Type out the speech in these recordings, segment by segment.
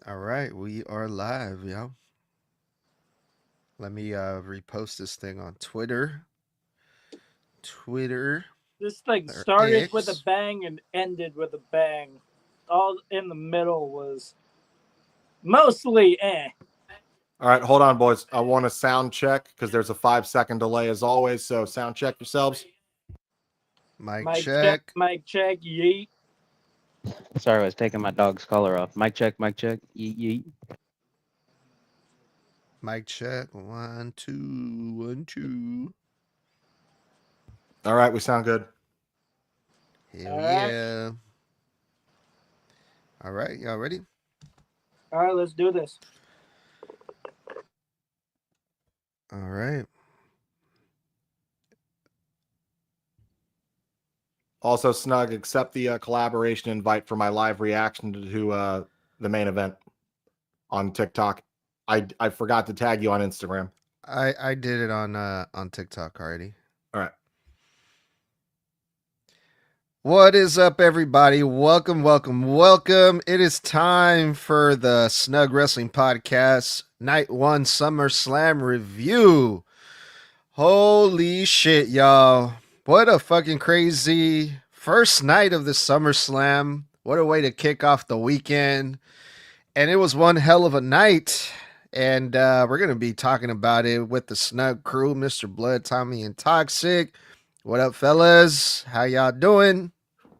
All right, we are live, y'all. Let me repost this thing on Twitter This thing or started with a X. bang and ended with a bang. All in the middle was mostly eh. All right, hold on, boys. I want a sound check because there's a 5-second delay as always. So sound check yourselves. Mic Mic check, check. mic check, yeet. Sorry, I was taking my dog's collar off. Mic check, mic check. Yeet, yeet. Mic check. 1, 2, 1, 2. All right, we sound good. Hell Alright. yeah. All right, y'all ready? Alright, let's do this. All right. Also, Snug, accept the collaboration invite for my live reaction to the main event on TikTok. I forgot to tag you on Instagram. I did it on TikTok already. All right. What is up, everybody? Welcome, welcome, welcome. It is time for the Snug Wrestling Podcast Night 1 SummerSlam review. Holy shit, y'all. What a fucking crazy first night of the SummerSlam. What a way to kick off the weekend. And it was one hell of a night. And we're going to be talking about it with the Snug Crew, Mr. Blood, Tommy, and Toxic. What up, fellas? How y'all doing?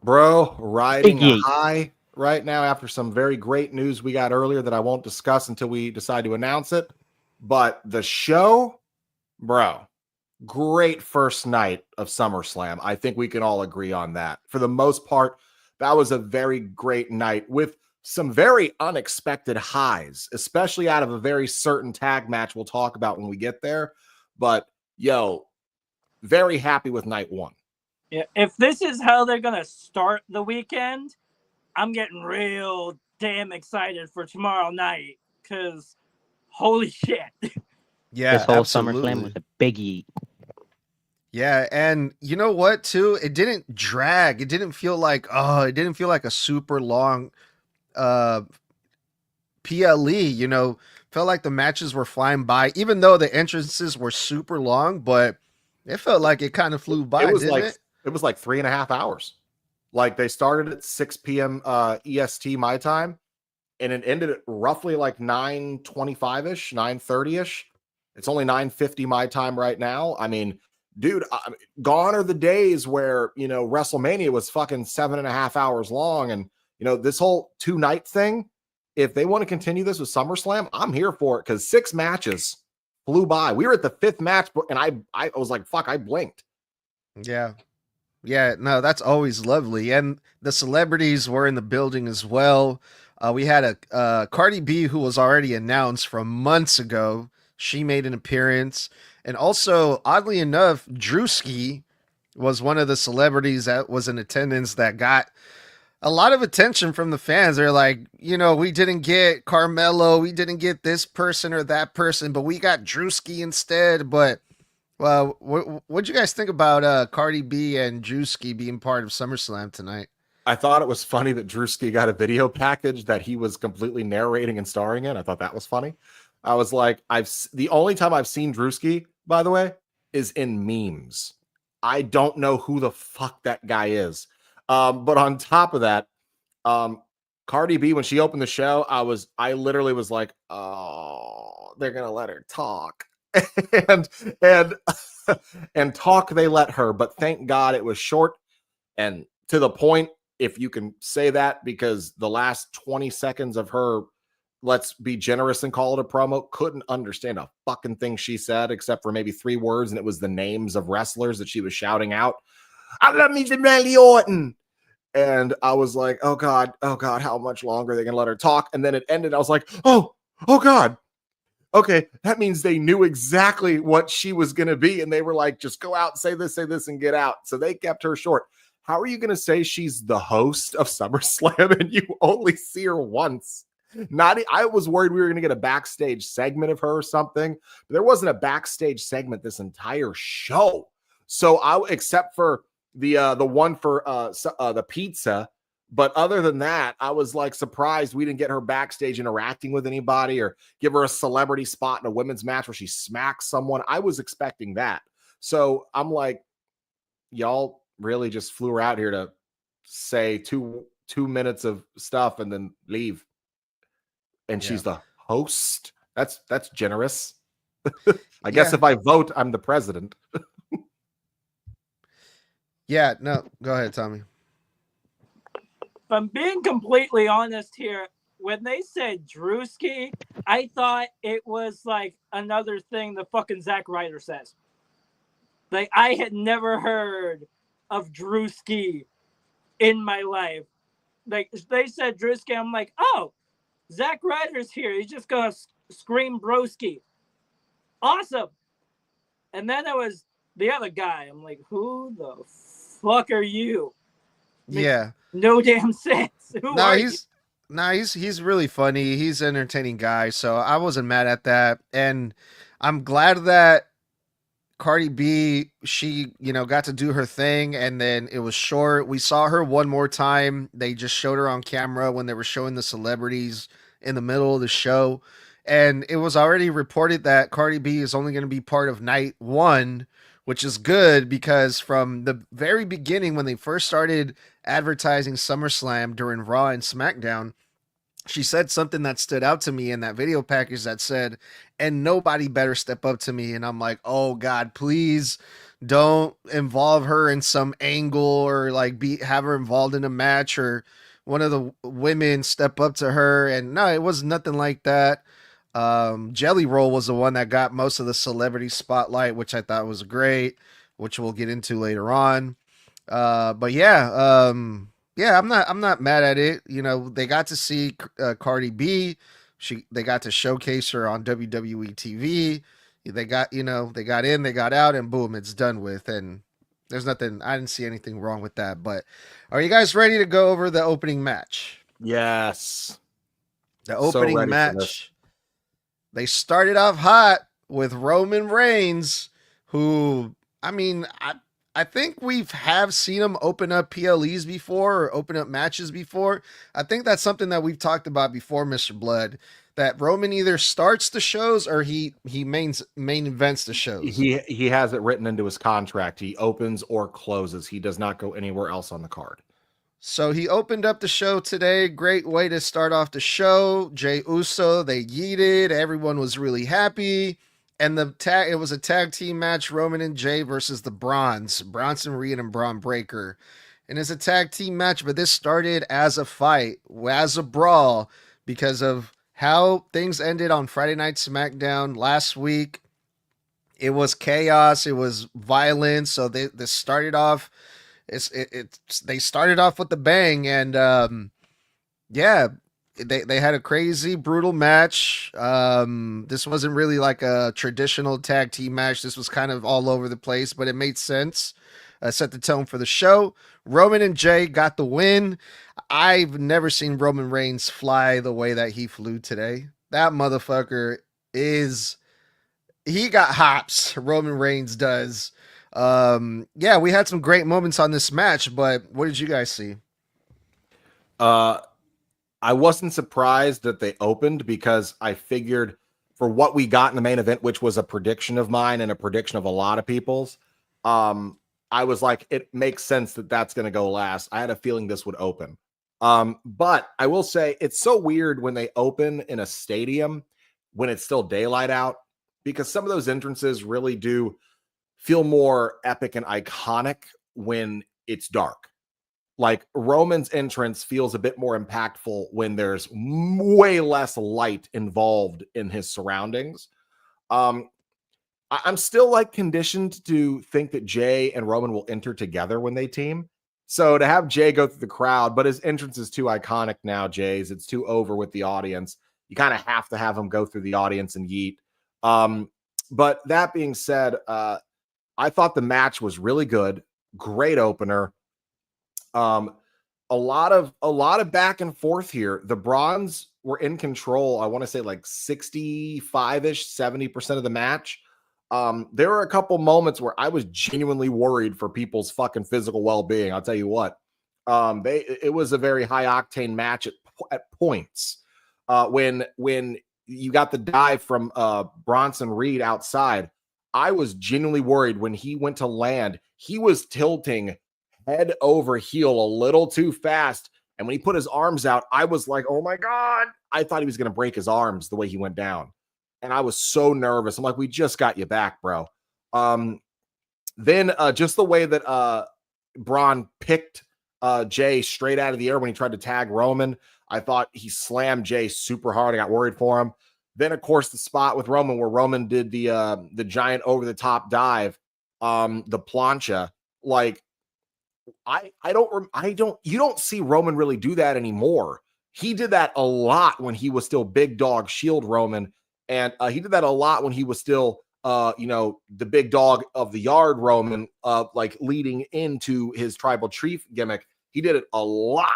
Bro, riding Big a yeet. high right now after some very great news we got earlier that I won't discuss until we decide to announce it. But the show, bro, great first night of SummerSlam. I think we can all agree on that. For the most part, that was a very great night with some very unexpected highs, especially out of a very certain tag match we'll talk about when we get there. But, yo, very happy with night one. Yeah, if this is how they're gonna start the weekend, I'm getting real damn excited for tomorrow night. Cause holy shit. Yeah, This whole absolutely. SummerSlam was a big yeet. Yeah, and you know what too? It didn't drag. It didn't feel like it didn't feel like a super long uh PLE, felt like the matches were flying by even though the entrances were super long, but it felt like it kind of flew by, It was didn't like it? it was like 3.5 hours. Like they started at 6 p.m. EST my time, and it ended at roughly like 9:25ish, 9:30ish. It's only 9:50 my time right now. I mean, dude, gone are the days where WrestleMania was fucking 7.5 hours long, and this whole 2-night thing. If they want to continue this with SummerSlam, I'm here for it because 6 matches flew by. We were at the 5th match, and I was like, fuck, I blinked. Yeah. Yeah, no, that's always lovely. And the celebrities were in the building as well. We had a Cardi B who was already announced from months ago. She made an appearance. And also, oddly enough, Drewski was one of the celebrities that was in attendance that got a lot of attention from the fans. They're like, we didn't get Carmelo, we didn't get this person or that person, but we got Drewski instead. But well, what'd you guys think about Cardi B and Drewski being part of SummerSlam tonight? I thought it was funny that Drewski got a video package that he was completely narrating and starring in. I thought that was funny. I was like, the only time I've seen Drewski, by the way, is in memes. I don't know who the fuck that guy is. But on top of that, Cardi B, when she opened the show, I literally was like, oh, they're gonna let her talk. and and talk they let her, but thank God it was short and to the point, if you can say that, because the last 20 seconds of her, let's be generous and call it a promo, couldn't understand a fucking thing she said except for maybe 3 words, and it was the names of wrestlers that she was shouting out. I love me some Randy Orton. And I was like, oh God, how much longer are they gonna let her talk? And then it ended. I was like, oh God. Okay, that means they knew exactly what she was going to be. And they were like, just go out, say this, and get out. So they kept her short. How are you going to say she's the host of SummerSlam and you only see her once? I was worried we were going to get a backstage segment of her or something, but there wasn't a backstage segment this entire show. So except for the one for the pizza, But other than that, I was like surprised we didn't get her backstage interacting with anybody or give her a celebrity spot in a women's match where she smacks someone. I was expecting that. So I'm like, y'all really just flew her out here to say two minutes of stuff and then leave. And Yeah. she's the host. That's generous. I guess Yeah. if I vote, I'm the president. Yeah, no, go ahead, Tommy. If I'm being completely honest here, when they said Drewski, I thought it was like another thing the fucking Zack Ryder says. Like, I had never heard of Drewski in my life. Like, they said Drewski, I'm like, oh, Zack Ryder's here. He's just gonna scream broski. Awesome. And then it was the other guy. I'm like, who the fuck are you? Yeah. No damn sense. Who are you? He's really funny. He's an entertaining guy, so I wasn't mad at that. And I'm glad that Cardi B, she, got to do her thing, and then it was short. We saw her one more time. They just showed her on camera when they were showing the celebrities in the middle of the show. And it was already reported that Cardi B is only going to be part of night one, which is good because from the very beginning, when they first started advertising SummerSlam during Raw and SmackDown, she said something that stood out to me in that video package that said, and nobody better step up to me. And I'm like, oh God, please don't involve her in some angle or like have her involved in a match or one of the women step up to her. And no, it was nothing like that. Jelly Roll was the one that got most of the celebrity spotlight, which I thought was great, which we'll get into later on. But yeah, I'm not mad at it. They got to see Cardi B. They got to showcase her on WWE TV. They got in, they got out, and boom, it's done with. And there's nothing. I didn't see anything wrong with that. But are you guys ready to go over the opening match? Yes. The opening match. They started off hot with Roman Reigns, who, I think have seen him open up PLEs before or open up matches before. I think that's something that we've talked about before, Mr. Blood, that Roman either starts the shows or he main events the shows. He has it written into his contract. He opens or closes. He does not go anywhere else on the card. So he opened up the show today. Great way to start off the show. Jey Uso, they yeeted. Everyone was really happy. And it was a tag team match, Roman and Jey versus the Bronson Reed and Braun Breaker. And it's a tag team match, but this started as a fight, as a brawl, because of how things ended on Friday Night SmackDown last week. It was chaos. It was violence. So they started off. They started off with the bang, and they had a crazy, brutal match. This wasn't really like a traditional tag team match. This was kind of all over the place, but it made sense. Set the tone for the show. Roman and Jey got the win. I've never seen Roman Reigns fly the way that he flew today. That motherfucker he got hops. Roman Reigns does. We had some great moments on this match, but what did you guys see? I wasn't surprised that they opened because I figured for what we got in the main event, which was a prediction of mine and a prediction of a lot of people's, I was like, it makes sense that that's going to go last. I had a feeling this would open. But I will say it's so weird when they open in a stadium when it's still daylight out, because some of those entrances really do feel more epic and iconic when it's dark. Like Roman's entrance feels a bit more impactful when there's way less light involved in his surroundings. I'm still like conditioned to think that Jey and Roman will enter together when they team. So to have Jey go through the crowd, but his entrance is too iconic now, Jey's. It's too over with the audience. You kind of have to have him go through the audience and yeet. But that being said, I thought the match was really good. Great opener. A lot of back and forth here. The Bronze were in control. I want to say like 65-ish, 70% of the match. There were a couple moments where I was genuinely worried for people's fucking physical well-being. I'll tell you what. It was a very high octane match at points. When you got the dive from Bronson Reed outside, I was genuinely worried when he went to land. He was tilting head over heel a little too fast. And when he put his arms out, I was like, oh my God. I thought he was going to break his arms the way he went down. And I was so nervous. I'm like, we just got you back, bro. Then just the way that Braun picked Jay straight out of the air when he tried to tag Roman, I thought he slammed Jay super hard. I got worried for him. Then, of course, the spot with Roman where Roman did the giant over the top dive, the plancha. Like, you don't see Roman really do that anymore. He did that a lot when he was still big dog Shield Roman, and he did that a lot when he was still the big dog of the yard Roman, like leading into his tribal chief gimmick. He did it a lot,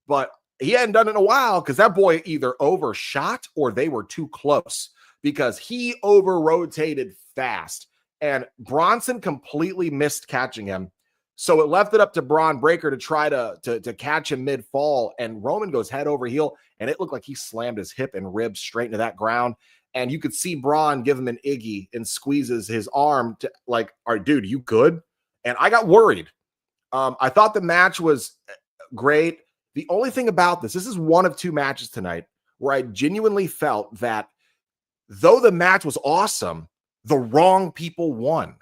but he hadn't done it in a while because that boy either overshot or they were too close because he over rotated fast and Bronson completely missed catching him. So it left it up to Braun Breaker to try to catch him mid fall, and Roman goes head over heel, and it looked like he slammed his hip and ribs straight into that ground. And you could see Braun give him an Iggy and squeezes his arm to like, all right, dude, you good? And I got worried. I thought the match was great. The only thing about this is one of two matches tonight where I genuinely felt that though the match was awesome, the wrong people won.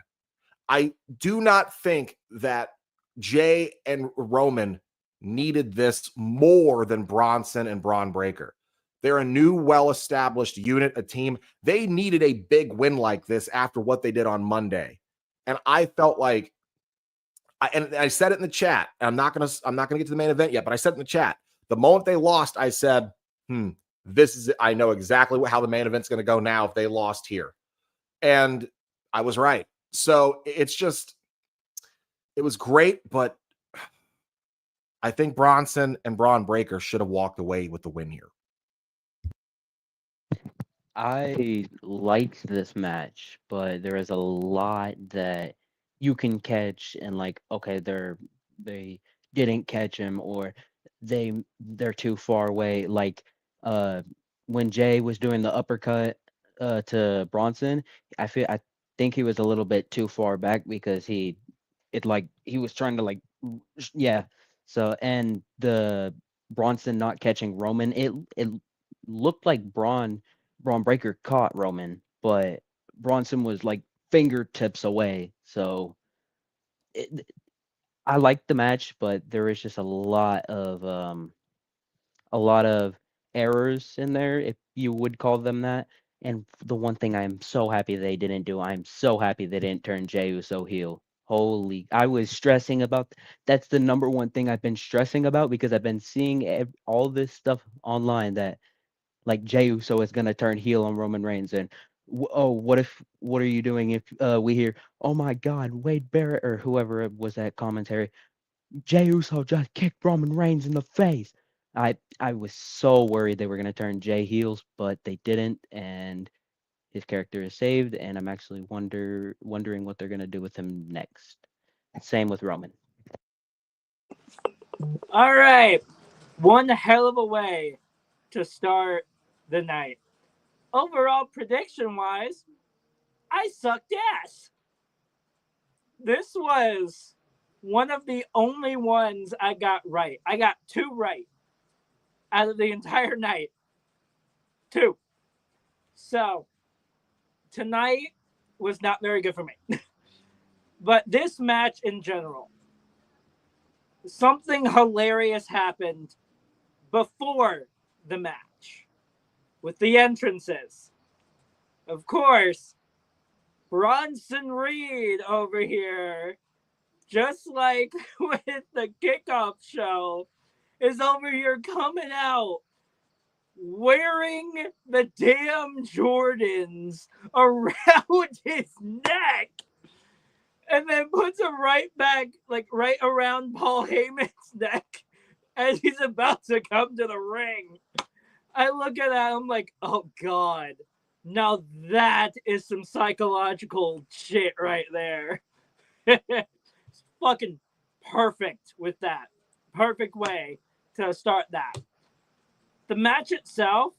I do not think that Jay and Roman needed this more than Bronson and Braun Breaker. They're a new, well-established unit, a team. They needed a big win like this after what they did on Monday. And I felt like, and I said it in the chat, and I'm not gonna get to the main event yet, but I said it in the chat. The moment they lost, I said, this is it. I know exactly how the main event's gonna go now if they lost here. And I was right. So it's just, it was great, but I think Bronson and Braun Breaker should have walked away with the win here. I liked this match, but there is a lot that you can catch and like, okay, they didn't catch him or they're too far away. Like when Jay was doing the uppercut to Bronson, I think he was a little bit too far back because he was trying to like yeah. So and the Bronson not catching Roman, it looked like Braun Breaker caught Roman, but Bronson was like fingertips away. So I liked the match, but there is just a lot of errors in there, if you would call them that. And the one thing I'm so happy they didn't do, I'm so happy they didn't turn Jey Uso heel. Holy, I was stressing about. That's the number one thing I've been stressing about because I've been seeing all this stuff online that like Jey Uso is gonna turn heel on Roman Reigns, and what are you doing if we hear, oh my God, Wade Barrett or whoever it was that commentary, Jey Uso just kicked Roman Reigns in the face. I was so worried they were gonna turn Jey heels, but they didn't, and his character is saved, and I'm actually wondering what they're gonna do with him next. Same with Roman. All right, one hell of a way to start the night. Overall prediction wise, I sucked ass. This was one of the only ones I got right. I got 2 right out of the entire night. 2. So tonight was not very good for me. But this match in general, something hilarious happened before the match with the entrances. Of course, Bronson Reed over here, just like with the kickoff show, is over here coming out wearing the damn Jordans around his neck and then puts them right back, like right around Paul Heyman's neck as he's about to come to the ring. I look at that, I'm like, oh God, now that is some psychological shit right there. It's fucking perfect with that. perfect way to start that. The match itself,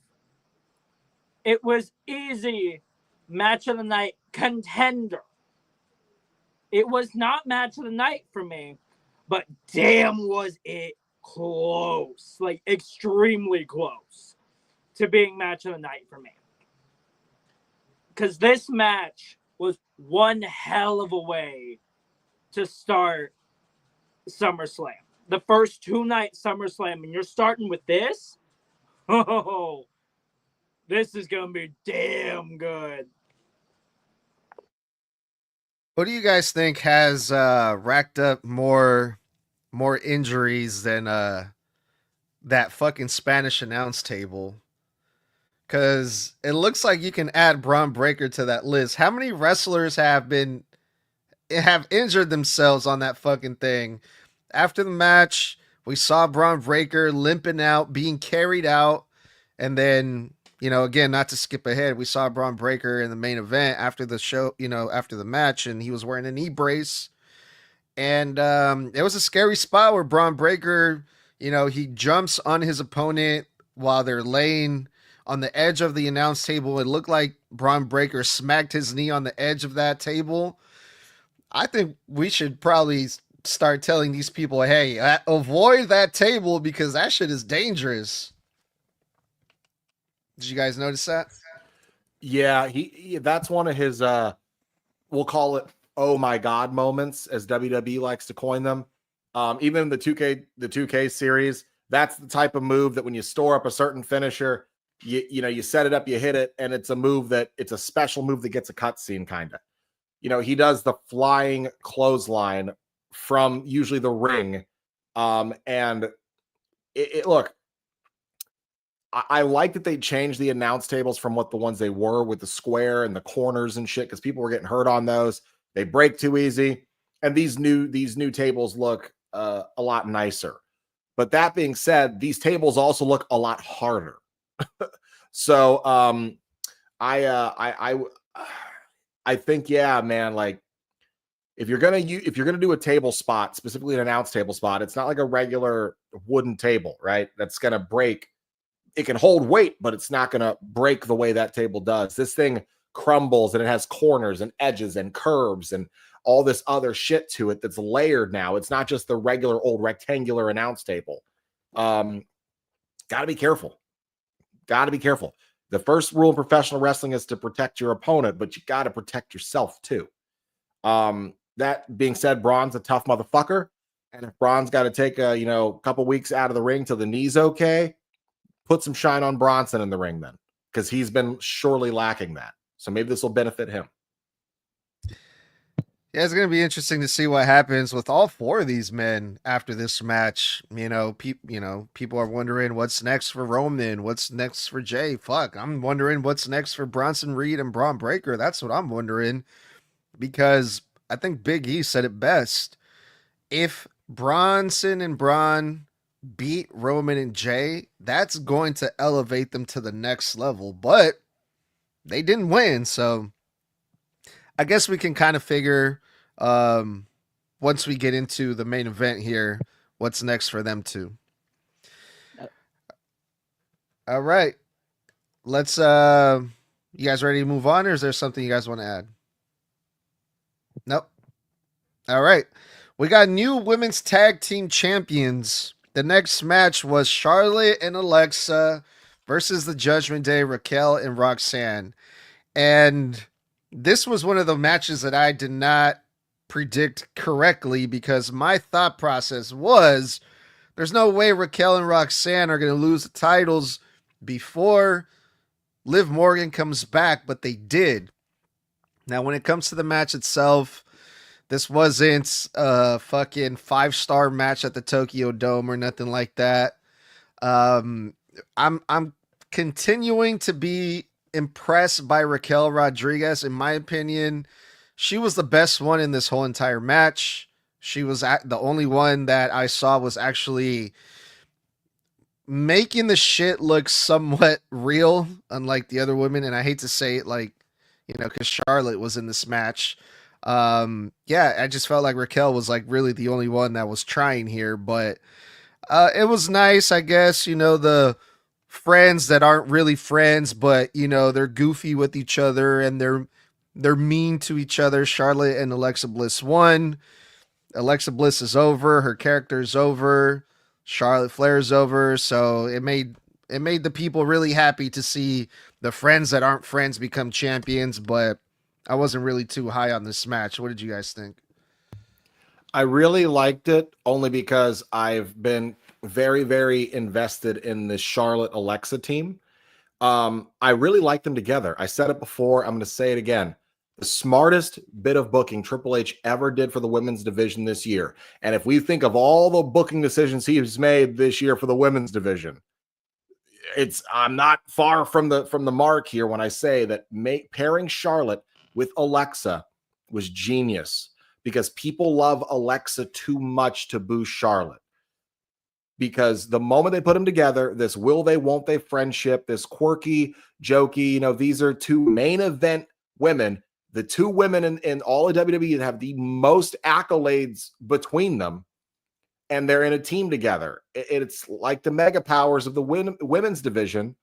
it was easy match of the night contender. It was not match of the night for me, but damn was it close, like extremely close to being match of the night for me. Because this match was one hell of a way to start SummerSlam. The first 2-night SummerSlam, and you're starting with this? Oh, this is going to be damn good. What do you guys think has racked up more injuries than that fucking Spanish announce table? Because it looks like you can add Braun Breaker to that list. How many wrestlers have injured themselves on that fucking thing? After the match, we saw Braun Breaker limping out, being carried out, and then, you know, again, not to skip ahead, we saw Braun Breaker in the main event after the show, you know, after the match, and he was wearing a knee brace. And it was a scary spot where Braun Breaker, you know, he jumps on his opponent while they're laying on the edge of the announce table. It looked like Braun Breaker smacked his knee on the edge of that table. I think we should probably start telling these people, hey, avoid that table because that shit is dangerous. Did you guys notice that? Yeah, he that's one of his we'll call it oh my god moments, as WWE likes to coin them. Even the 2K series, that's the type of move that when you store up a certain finisher, you set it up, you hit it, and it's a move that it's a special move that gets a cutscene kind of. You know, he does the flying clothesline from usually the ring. And look, I like that they changed the announce tables from what the ones they were with the square and the corners and shit, because people were getting hurt on those. They break too easy. And these new tables look a lot nicer. But that being said, these tables also look a lot harder. So I think, yeah, man, like if you're gonna do a table spot, specifically an announce table spot, it's not like a regular wooden table, right? That's gonna break. It can hold weight, but it's not gonna break the way that table does. This thing crumbles and it has corners and edges and curves and all this other shit to it that's layered now. It's not just the regular old rectangular announce table. Gotta be careful. Got to be careful. The first rule in professional wrestling is to protect your opponent, but you got to protect yourself too. That being said, Braun's a tough motherfucker. And if Braun's got to take a couple weeks out of the ring till the knee's okay, put some shine on Bronson in the ring then, because he's been surely lacking that. So maybe this will benefit him. Yeah, it's going to be interesting to see what happens with all four of these men after this match. People are wondering what's next for Roman, what's next for Jay. Fuck, I'm wondering what's next for Bronson Reed and Braun Breaker. That's what I'm wondering, because I think Big E said it best. If Bronson and Braun beat Roman and Jay, that's going to elevate them to the next level. But they didn't win, so I guess we can kind of figure once we get into the main event here, what's next for them too. All right. Let's you guys ready to move on, or is there something you guys want to add? Nope. All right. We got new women's tag team champions. The next match was Charlotte and Alexa versus the Judgment Day, Raquel and Roxanne. And this was one of the matches that I did not predict correctly, because my thought process was there's no way Raquel and Roxanne are going to lose the titles before Liv Morgan comes back, but they did. Now, when it comes to the match itself, this wasn't a fucking 5-star match at the Tokyo Dome or nothing like that. I'm continuing to be impressed by Raquel Rodriguez. In my opinion, she was the best one in this whole entire match. She was the only one that I saw was actually making the shit look somewhat real, unlike the other women. And I hate to say it, like, because Charlotte was in this match. I just felt like Raquel was like really the only one that was trying here. But It was nice, I guess. The friends that aren't really friends, but they're goofy with each other and they're mean to each other. Charlotte and Alexa Bliss won. Alexa Bliss is over. Her character is over. Charlotte Flair's over. So it made the people really happy to see the friends that aren't friends become champions. But I wasn't really too high on this match. What did you guys think? I really liked it only because I've been very, very invested in the Charlotte Alexa team. I really like them together. I said it before. I'm going to say it again. The smartest bit of booking Triple H ever did for the women's division this year. And if we think of all the booking decisions he's made this year for the women's division, I'm not far from the mark here when I say that pairing Charlotte with Alexa was genius because people love Alexa too much to boo Charlotte. Because the moment they put them together, this will they, won't they friendship, this quirky, jokey, these are two main event women, the two women in all of WWE that have the most accolades between them, and they're in a team together. It's like the mega powers of the women's division,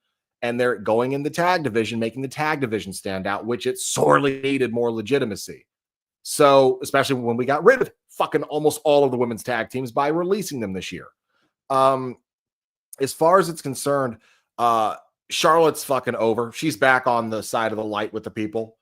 and they're going in the tag division, making the tag division stand out, which it sorely needed more legitimacy. So, especially when we got rid of fucking almost all of the women's tag teams by releasing them this year. As far as it's concerned, Charlotte's fucking over. She's back on the side of the light with the people.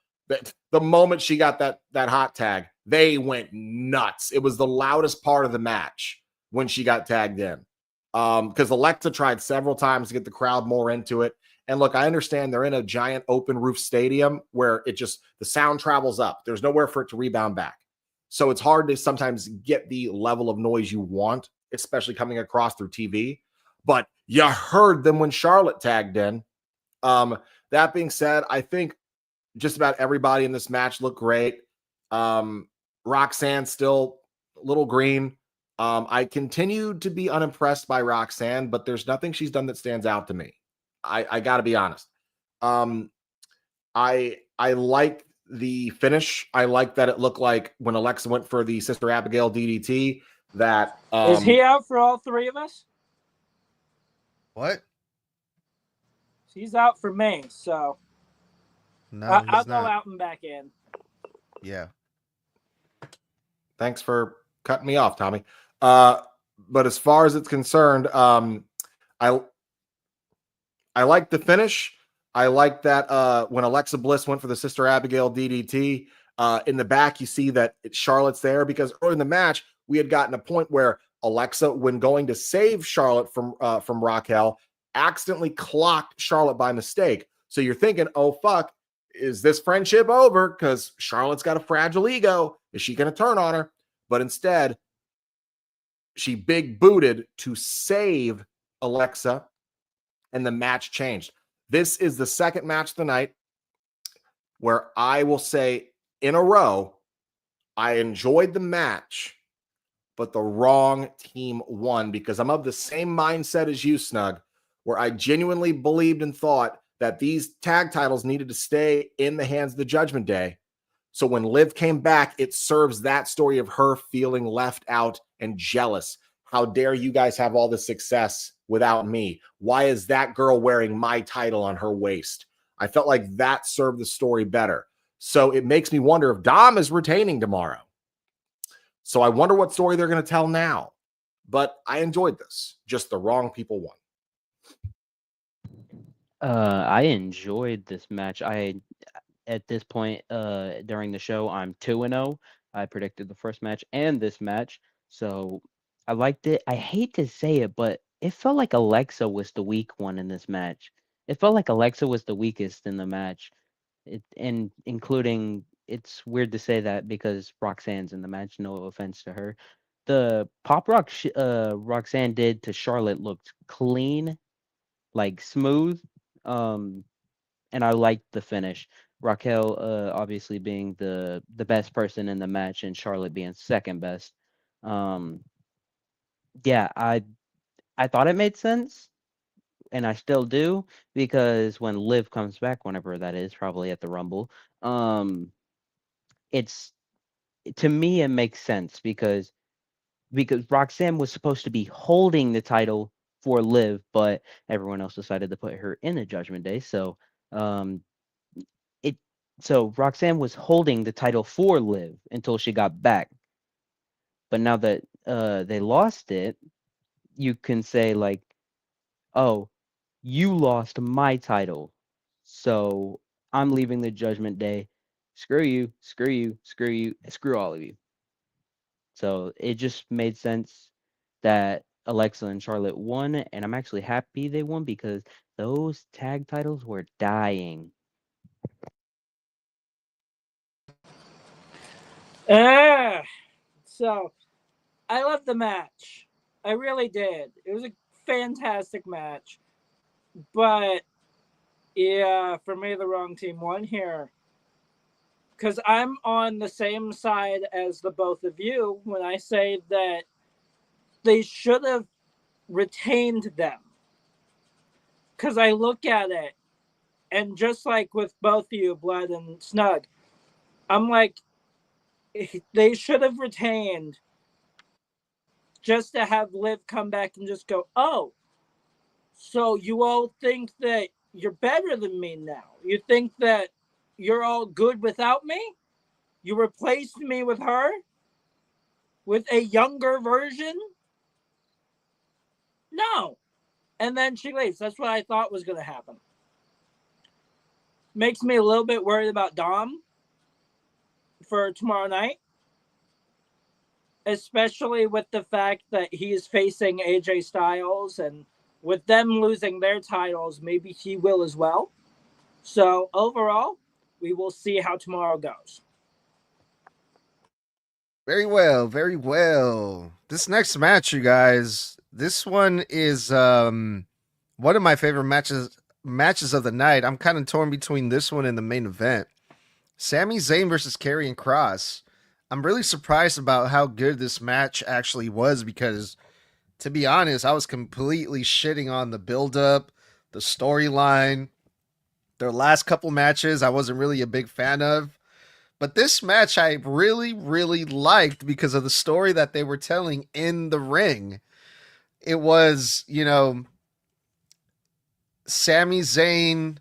The moment she got that hot tag, they went nuts. It was the loudest part of the match when she got tagged in. Because Alexa tried several times to get the crowd more into it. And look, I understand they're in a giant open roof stadium where the sound travels up. There's nowhere for it to rebound back. So it's hard to sometimes get the level of noise you want, especially coming across through TV. But you heard them when Charlotte tagged in. That being said, I think just about everybody in this match looked great. Roxanne still a little green. I continue to be unimpressed by Roxanne, but there's nothing she's done that stands out to me. I got to be honest. I like the finish. I like that it looked like when Alexa went for the Sister Abigail DDT that Is he out for all three of us? What? He's out for me, so No, I'll he's go not. out and back in. Yeah. Thanks for cutting me off, Tommy. But as far as it's concerned, I like the finish. I like that when Alexa Bliss went for the Sister Abigail DDT, in the back, you see that Charlotte's there because early in the match, we had gotten a point where Alexa, when going to save Charlotte from Raquel, accidentally clocked Charlotte by mistake. So you're thinking, oh, fuck, is this friendship over? Because Charlotte's got a fragile ego. Is she going to turn on her? But instead, she big booted to save Alexa, and the match changed. This is the second match of the night where I will say in a row, I enjoyed the match, but the wrong team won because I'm of the same mindset as you, Snug, where I genuinely believed and thought that these tag titles needed to stay in the hands of the Judgment Day. So when Liv came back, it serves that story of her feeling left out and jealous. How dare you guys have all the success without me? Why is that girl wearing my title on her waist? I felt like that served the story better. So it makes me wonder if Dom is retaining tomorrow. So I wonder what story they're going to tell now. But I enjoyed this. Just the wrong people won. I enjoyed this match. At this point during the show, I'm 2-0. I predicted the first match and this match, so I liked it. I hate to say it, but it felt like Alexa was the weak one in this match. It felt like Alexa was the weakest in the match. And including, it's weird to say that because Roxanne's in the match. No offense to her. The pop rock Roxanne did to Charlotte looked clean, like smooth. Um, and I liked the finish. Raquel obviously being the best person in the match and Charlotte being second best. Um, yeah, I thought it made sense, and I still do because when Liv comes back, whenever that is, probably at the Rumble, it's to me it makes sense because because Roxanne was supposed to be holding the title for Liv, but everyone else decided to put her in the Judgment Day. So um, it so Roxanne was holding the title for Liv until she got back. But now that they lost it, you can say like, "Oh, you lost my title, so I'm leaving the Judgment Day. Screw you, screw you, screw you, screw all of you." So it just made sense that Alexa and Charlotte won, and I'm actually happy they won because those tag titles were dying. Ah, so I loved the match. I really did. It was a fantastic match. But yeah, for me, the wrong team won here. Because I'm on the same side as the both of you when I say that they should have retained them. Because I look at it, and just like with both of you, Blood and Snug, I'm like, they should have retained just to have Liv come back and just go, oh, so you all think that you're better than me now? You think that you're all good without me? You replaced me with her? With a younger version? No. And then she leaves. That's what I thought was going to happen. Makes me a little bit worried about Dom for tomorrow night, especially with the fact that he is facing AJ Styles, and with them losing their titles, maybe he will as well. So overall, we will see how tomorrow goes. Very well, very well. This next match, you guys, this one is one of my favorite matches of the night. I'm kind of torn between this one and the main event. Sami Zayn versus Karrion Kross. I'm really surprised about how good this match actually was because, to be honest, I was completely shitting on the build-up, the storyline. Their last couple matches, I wasn't really a big fan of. But this match I really, really liked because of the story that they were telling in the ring. It was, Sami Zayn.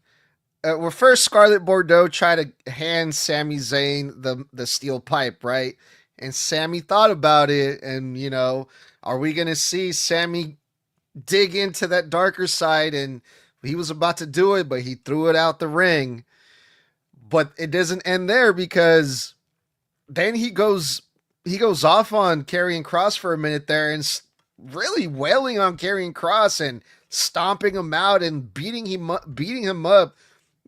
Well, first Scarlett Bordeaux tried to hand Sami Zayn the steel pipe, right? And Sami thought about it, and are we gonna see Sami dig into that darker side? And he was about to do it, but he threw it out the ring. But it doesn't end there because then he goes off on Karrion Kross for a minute there and really wailing on Karrion Kross and stomping him out and beating him up.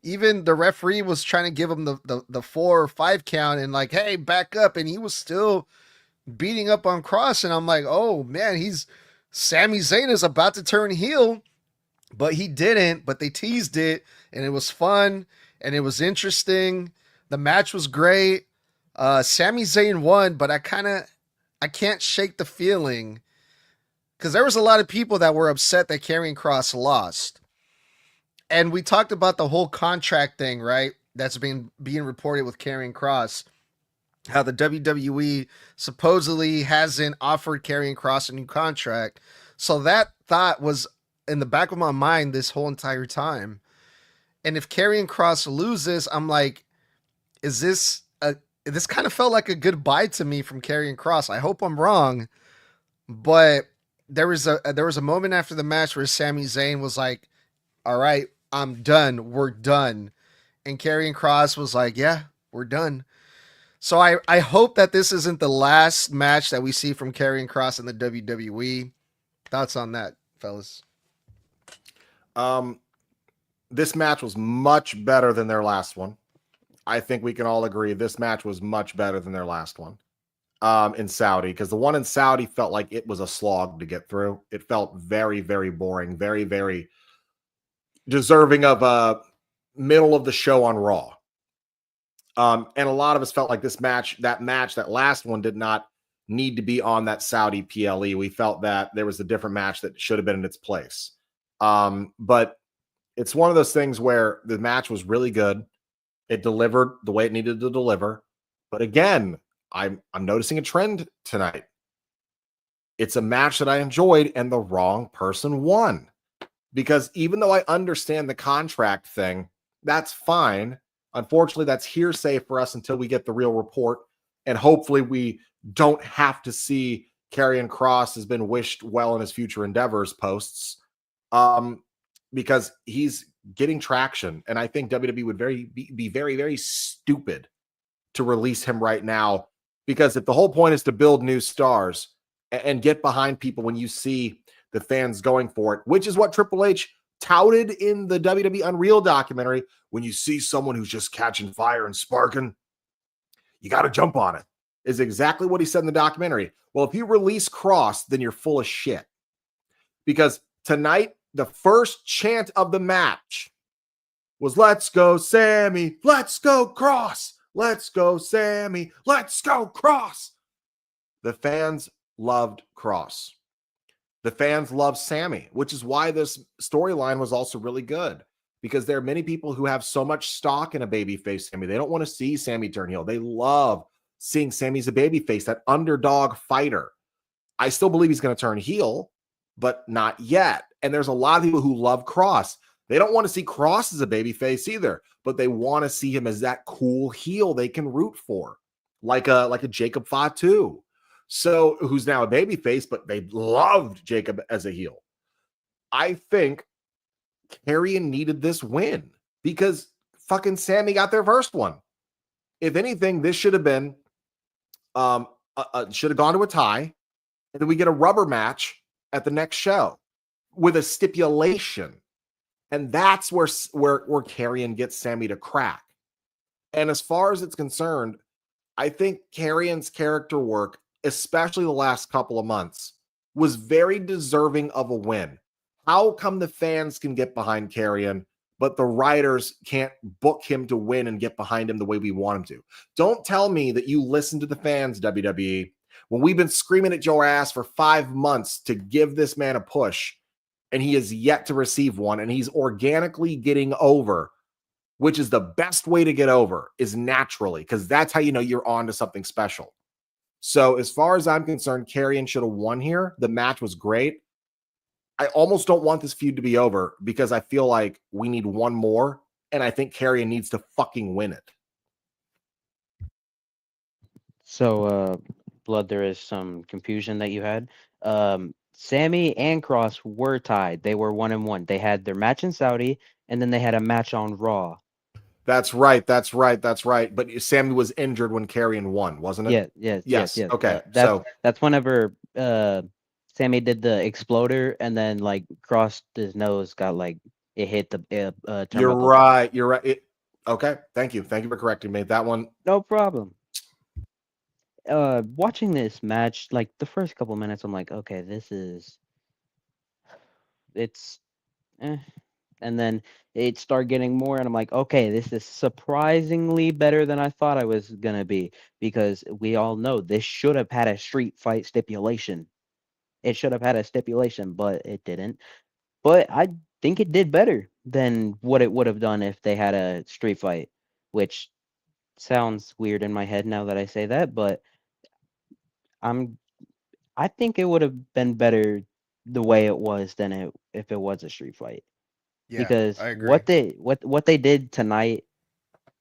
Even the referee was trying to give him the 4 or 5 count and like, hey, back up, and he was still beating up on Kross. And I'm like, oh man, Sami Zayn is about to turn heel, but he didn't. But they teased it, and it was fun and it was interesting. The match was great. Sami Zayn won, but I can't shake the feeling because there was a lot of people that were upset that Karrion Kross lost. And we talked about the whole contract thing, right? That's being reported with Karrion Kross. How the WWE supposedly hasn't offered Karrion Kross a new contract. So that thought was in the back of my mind this whole entire time. And if Karrion Kross loses, I'm like, this kind of felt like a goodbye to me from Karrion Kross. I hope I'm wrong, but there was a moment after the match where Sami Zayn was like, "All right, I'm done. We're done," and Karrion Kross was like, "Yeah, we're done." So I hope that this isn't the last match that we see from Karrion Kross in the WWE. Thoughts on that, fellas? This match was much better than their last one. I think we can all agree this match was much better than their last one in Saudi, because the one in Saudi felt like it was a slog to get through. It felt very, very boring, very, very deserving of a middle of the show on Raw. And a lot of us felt like that last one did not need to be on that Saudi PLE. We felt that there was a different match that should have been in its place. But it's one of those things where the match was really good. It delivered the way it needed to deliver. But again, I'm noticing a trend tonight. It's a match that I enjoyed, and the wrong person won. Because even though I understand the contract thing, that's fine. Unfortunately, that's hearsay for us until we get the real report. And hopefully we don't have to see Karrion Kross has been wished well in his future endeavors posts. Because he's getting traction. And I think WWE would be very, very stupid to release him right now. Because if the whole point is to build new stars and get behind people when you see the fans going for it, which is what Triple H touted in the WWE Unreal documentary. When you see someone who's just catching fire and sparking, you got to jump on it, is exactly what he said in the documentary. Well, if you release Kross, then you're full of shit. Because tonight, the first chant of the match was, "Let's go, Sammy. Let's go, Kross. Let's go, Sammy. Let's go, Kross." The fans loved Kross. The fans love Sammy, which is why this storyline was also really good, because there are many people who have so much stock in a babyface Sammy. They don't want to see Sammy turn heel. They love seeing Sammy's a babyface, that underdog fighter. I still believe he's going to turn heel, but not yet. And there's a lot of people who love Kross. They don't want to see Kross as a babyface either, but they want to see him as that cool heel they can root for, like a Jacob Fatu. So, who's now a babyface, but they loved Jacob as a heel. I think Karrion needed this win because fucking Sammy got their first one. If anything, this should have been, should have gone to a tie, and then we get a rubber match at the next show with a stipulation. And that's where Karrion gets Sammy to crack. And as far as it's concerned, I think Karrion's character work, especially the last couple of months, was very deserving of a win. How come the fans can get behind Karrion, but the writers can't book him to win and get behind him the way we want him to? Don't tell me that you listen to the fans, WWE, when we've been screaming at your ass for 5 months to give this man a push, and he is yet to receive one, and he's organically getting over, which is the best way to get over, is naturally, because that's how you know you're on to something special. So as far as I'm concerned, Karrion should have won here. The match was great. I almost don't want this feud to be over because I feel like we need one more, and I think Karrion needs to fucking win it. So, Blood, there is some confusion that you had. Sammy and Kross were tied. They were 1-1. They had their match in Saudi, and then they had a match on Raw. That's right. But Sammy was injured when Karrion won, wasn't it? Yes. Okay. That's whenever Sammy did the exploder, and then like crossed his nose, got like it hit the turnbuckle. You're right. Okay. Thank you for correcting me. That one. No problem. Watching this match, like the first couple minutes, I'm like, okay, it's. And then it started getting more, and I'm like, okay, this is surprisingly better than I thought I was gonna be, because we all know this should have had a street fight stipulation. It should have had a stipulation, but it didn't. But I think it did better than what it would have done if they had a street fight, which sounds weird in my head now that I say that, but I think it would have been better the way it was than if it was a street fight. Yeah, Because I agree. what they did tonight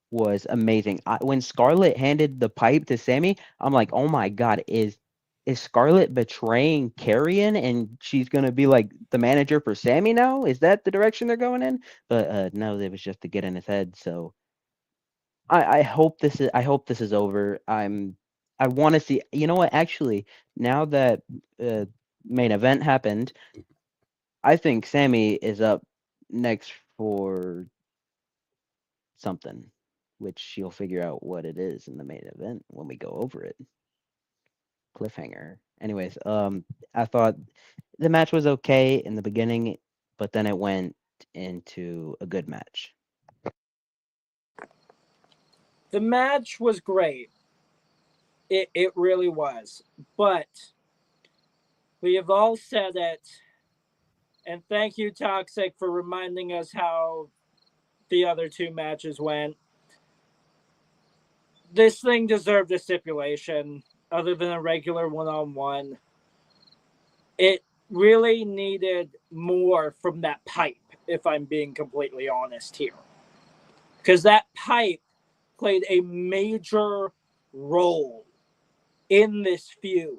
was amazing. When Scarlett handed the pipe to Sammy, I'm like, oh my god, is Scarlett betraying Karrion and she's gonna be like the manager for Sammy now? Is that the direction they're going in? But no, it was just to get in his head. So I hope this is over. I want to see. You know what? Actually, now that main event happened, I think Sammy is up next for something, which you'll figure out what it is in the main event when we go over it. Cliffhanger. Anyways, I thought the match was okay in the beginning, but then it went into a good match. The match was great. It really was. But we have all said it. And thank you, Toxic, for reminding us how the other two matches went. This thing deserved a stipulation other than a regular one-on-one. it really needed more from that pipe, if I'm being completely honest here. Because that pipe played a major role in this feud.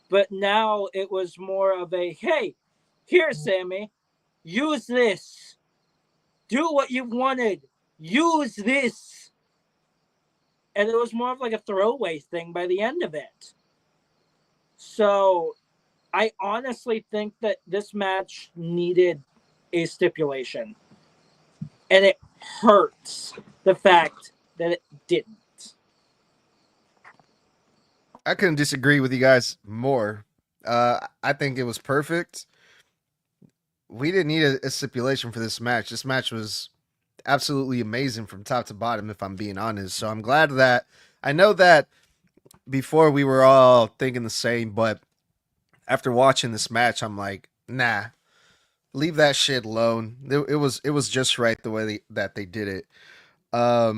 But now it was more of a, hey, here, Sammy, use this. Do what you wanted. Use this. And it was more of like a throwaway thing by the end of it. So I honestly think that this match needed a stipulation. And it hurts the fact that it didn't. I couldn't disagree with you guys more. I think it was perfect. We didn't need a stipulation for this match. This match was absolutely amazing from top to bottom, if I'm being honest. So I'm glad that I know that before we were all thinking the same, but after watching this match, I'm like, nah, leave that shit alone. It was just right the way that they did it. All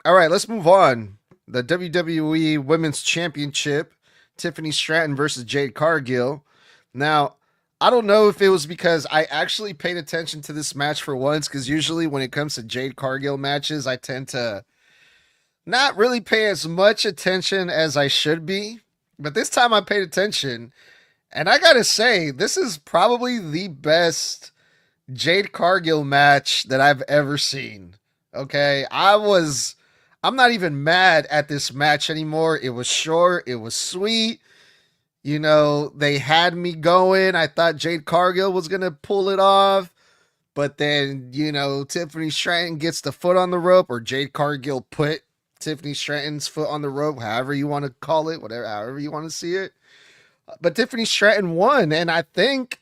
right, let's move on. The WWE Women's Championship, Tiffany Stratton versus Jade Cargill. Now, I don't know if it was because I actually paid attention to this match for once, because usually when it comes to Jade Cargill matches, I tend to not really pay as much attention as I should be. But this time I paid attention, and I gotta say, this is probably the best Jade Cargill match that I've ever seen. Okay, I'm not even mad at this match anymore. It was short, it was sweet. You know, they had me going. I thought Jade Cargill was going to pull it off. But then, you know, Tiffany Stratton gets the foot on the rope, or Jade Cargill put Tiffany Stratton's foot on the rope, however you want to call it, whatever, however you want to see it. But Tiffany Stratton won. And I think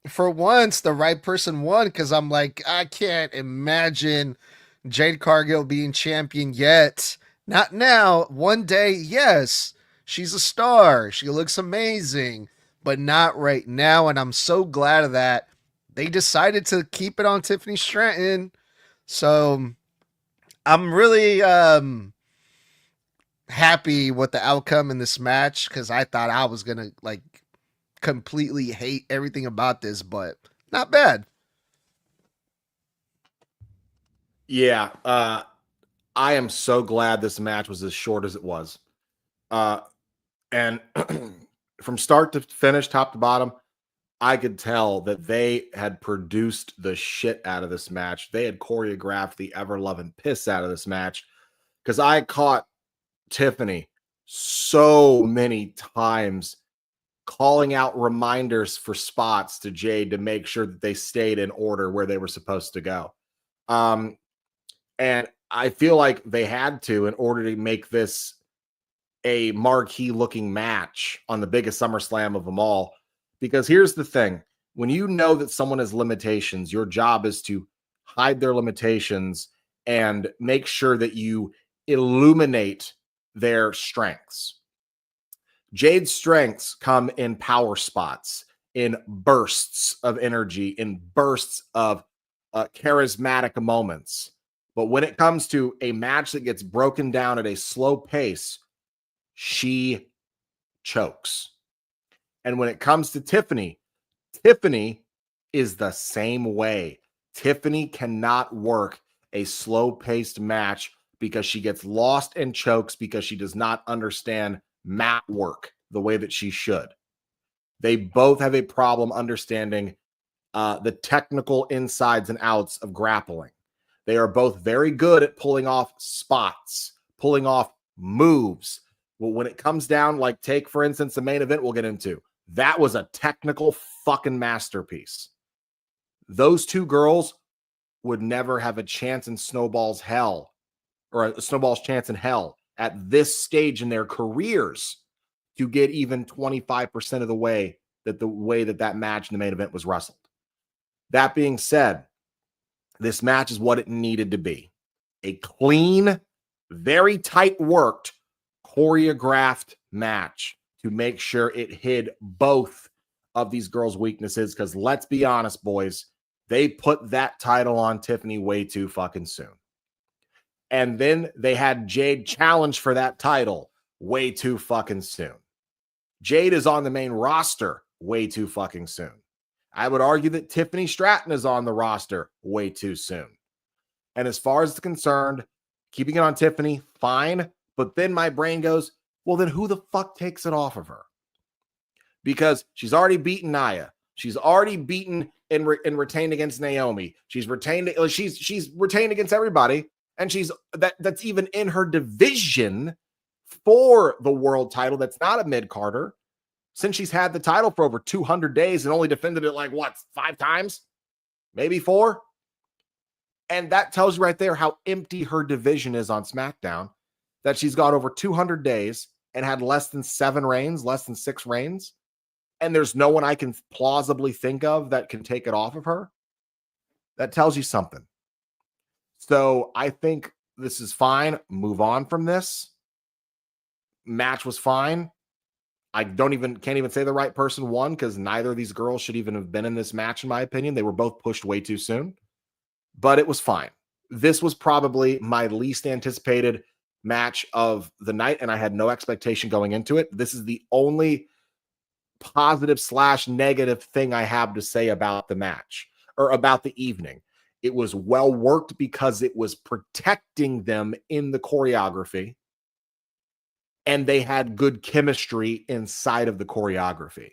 for once the right person won, because I'm like, I can't imagine Jade Cargill being champion yet. Not now. One day, yes. She's a star. She looks amazing, but not right now. And I'm so glad of that. They decided to keep it on Tiffany Stratton. So I'm really happy with the outcome in this match, because I thought I was going to like completely hate everything about this, but not bad. Yeah. I am so glad this match was as short as it was. And from start to finish, top to bottom, I could tell that they had produced the shit out of this match. They had choreographed the ever-loving piss out of this match, because I caught Tiffany so many times calling out reminders for spots to Jade to make sure that they stayed in order where they were supposed to go. And I feel like they had to, in order to make this a marquee looking match on the biggest SummerSlam of them all. Because here's the thing. When you know that someone has limitations, your job is to hide their limitations and make sure that you illuminate their strengths. Jade's strengths come in power spots, in bursts of energy, in bursts of charismatic moments. But when it comes to a match that gets broken down at a slow pace, she chokes. And when it comes to Tiffany, Tiffany is the same way. Tiffany cannot work a slow-paced match because she gets lost and chokes because she does not understand mat work the way that she should. They both have a problem understanding the technical insides and outs of grappling. They are both very good at pulling off spots, pulling off moves. Well, when it comes down, like take, for instance, the main event we'll get into, that was a technical fucking masterpiece. Those two girls would never have a chance in Snowball's hell, or a Snowball's chance in hell at this stage in their careers to get even 25% of the way that match in the main event was wrestled. That being said, this match is what it needed to be. A clean, very tight worked, choreographed match to make sure it hid both of these girls' weaknesses, because let's be honest, boys, they put that title on Tiffany way too fucking soon. And then they had Jade challenge for that title way too fucking soon. Jade is on the main roster way too fucking soon. I would argue that Tiffany Stratton is on the roster way too soon. And as far as it's concerned, keeping it on Tiffany, fine. But then my brain goes, well, then who the fuck takes it off of her? Because she's already beaten Nia. She's already beaten and retained against Naomi. She's retained against everybody. And that's even in her division for the world title. That's not a mid-carder. Since she's had the title for over 200 days and only defended it like, what, 5 times? Maybe 4? And that tells you right there how empty her division is on SmackDown, that she's got over 200 days and had less than 7 reigns, less than 6 reigns. And there's no one I can plausibly think of that can take it off of her. That tells you something. So I think this is fine. Move on from this. Match was fine. I can't even say the right person won, because neither of these girls should even have been in this match, in my opinion. They were both pushed way too soon, but it was fine. This was probably my least anticipated match of the night, and I had no expectation going into it. This is the only positive/negative thing I have to say about the match, or about the evening. It was well worked because it was protecting them in the choreography, and they had good chemistry inside of the choreography.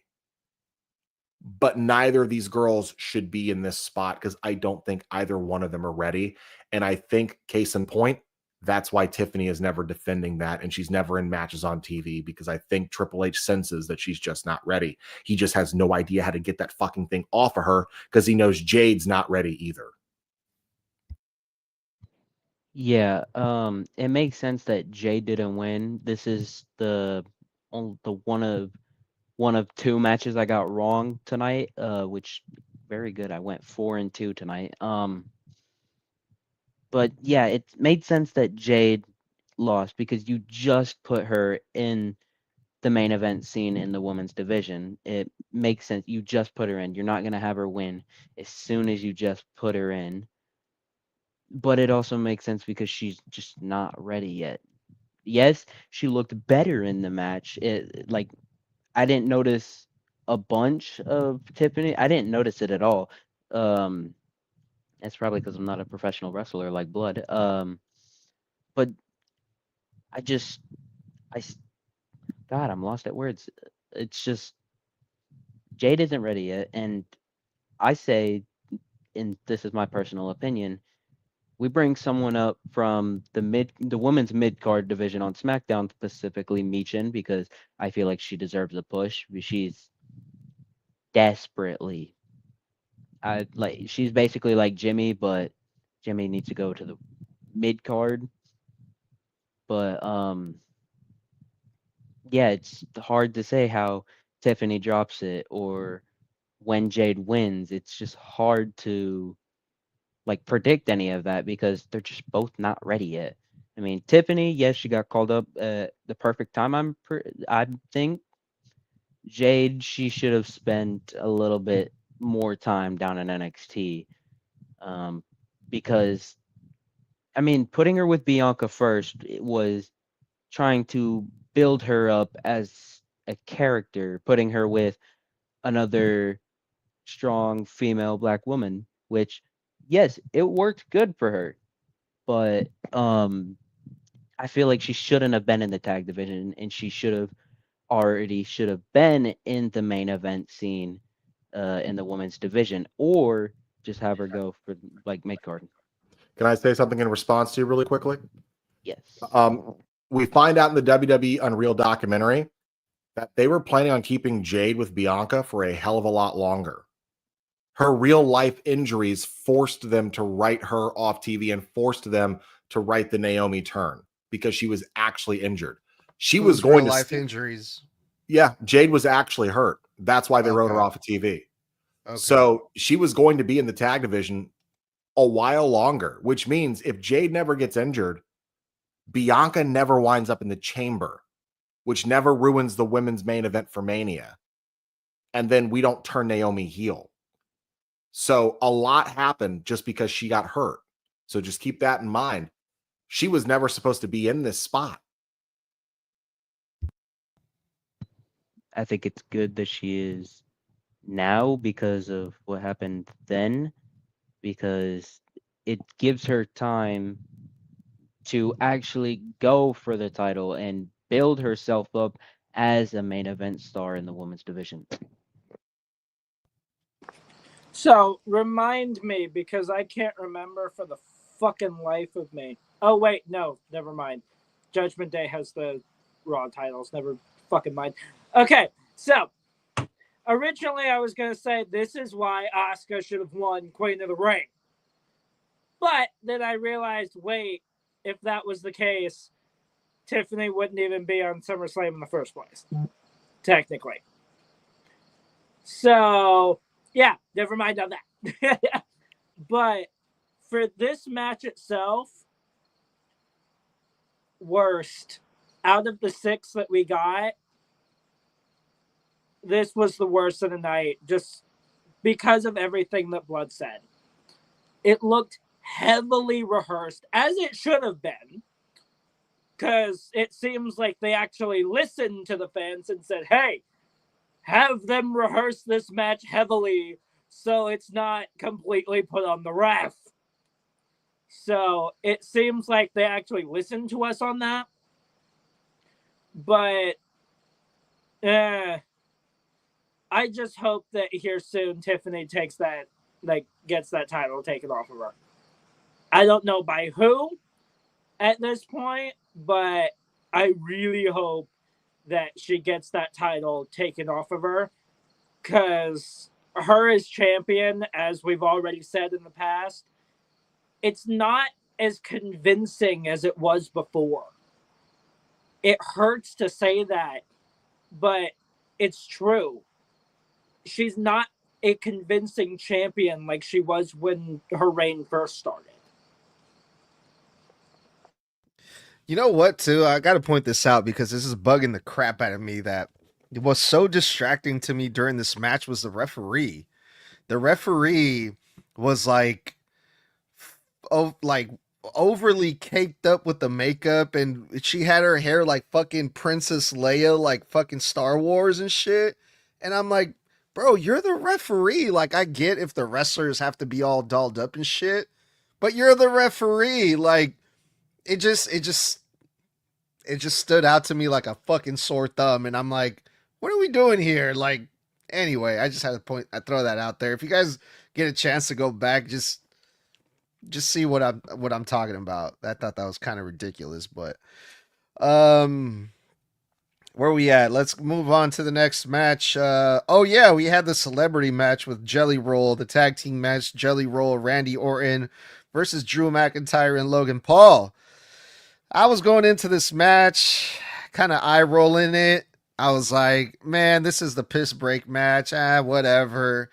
But neither of these girls should be in this spot, because I don't think either one of them are ready. And I think, case in point, that's why Tiffany is never defending that, and she's never in matches on TV, because I think Triple H senses that she's just not ready. He just has no idea how to get that fucking thing off of her, because he knows Jade's not ready either. Yeah, it makes sense that Jay didn't win. This is the one of 2 matches I got wrong tonight, which very good. I went 4-2 tonight. But yeah, it made sense that Jade lost, because you just put her in the main event scene in the women's division. It makes sense. You just put her in. You're not gonna have her win as soon as you just put her in. But it also makes sense because she's just not ready yet. Yes, she looked better in the match. Like, I didn't notice a bunch of Tiffany. I didn't notice it at all. That's probably because I'm not a professional wrestler like Blood. But I just, I, s- God, I'm lost at words. It's just Jade isn't ready yet, and I say, and this is my personal opinion, we bring someone up from the women's mid card division on SmackDown, specifically Michin, because I feel like she deserves a push. She's desperately, she's basically like Jimmy, but Jimmy needs to go to the mid card. But yeah, it's hard to say how Tiffany drops it or when Jade wins. It's just hard to like predict any of that because they're just both not ready yet. I mean, Tiffany, yes, she got called up at the perfect time. I think Jade, she should have spent a little bit more time down in NXT, because I mean, putting her with Bianca first, it was trying to build her up as a character, putting her with another strong female black woman, which yes, it worked good for her, but I feel like she shouldn't have been in the tag division, and she should have been in the main event scene in the women's division, or just have her go for like mid card. Can I say something in response to you really quickly? Yes. We find out in the WWE Unreal documentary that they were planning on keeping Jade with Bianca for a hell of a lot longer. Her real life injuries forced them to write her off TV and forced them to write the Naomi turn because she was actually injured. She was going real to life injuries. Yeah, Jade was actually hurt. That's why they wrote her off of TV. Okay. So she was going to be in the tag division a while longer, which means if Jade never gets injured, Bianca never winds up in the chamber, which never ruins the women's main event for Mania. And then we don't turn Naomi heel. So a lot happened just because she got hurt. So just keep that in mind. She was never supposed to be in this spot. I think it's good that she is now because of what happened then, because it gives her time to actually go for the title and build herself up as a main event star in the women's division. So remind me, because I can't remember for the fucking life of me. Oh wait, no, never mind. Judgment Day has the Raw titles. Never fucking mind. Okay, so originally I was gonna say this is why Asuka should have won Queen of the Ring, but then I realized, wait, if that was the case, Tiffany wouldn't even be on SummerSlam in the first place, technically. So yeah, never mind on that. But for this match itself, worst out of the 6 that we got, this was the worst of the night, just because of everything that Blood said. It looked heavily rehearsed, as it should have been, because it seems like they actually listened to the fans and said, hey, have them rehearse this match heavily so it's not completely put on the ref. So it seems like they actually listened to us on that. But I just hope that here soon Tiffany takes that, like, gets that title taken off of her. I don't know by who at this point, but I really hope that she gets that title taken off of her, because her as champion, as we've already said in the past, it's not as convincing as it was before. It hurts to say that, but it's true. She's not a convincing champion like she was when her reign first started. You know what, too? I got to point this out because this is bugging the crap out of me. That it was so distracting to me during this match was the referee. The referee was like overly caked up with the makeup, and she had her hair like fucking Princess Leia, like fucking Star Wars and shit. And I'm like, bro, you're the referee. Like, I get if the wrestlers have to be all dolled up and shit, but you're the referee. Like, it just stood out to me like a fucking sore thumb, and I'm like, what are we doing here? Like, anyway, I just had to I throw that out there. If you guys get a chance to go back, just see what I'm talking about. I thought that was kind of ridiculous, but um where we at? Let's move on to the next match. Oh yeah, we had the celebrity match with Jelly Roll, the tag team match, Jelly Roll, Randy Orton versus Drew McIntyre and Logan Paul. I was going into this match kind of eye rolling it. I was like, man, this is the piss break match. Whatever.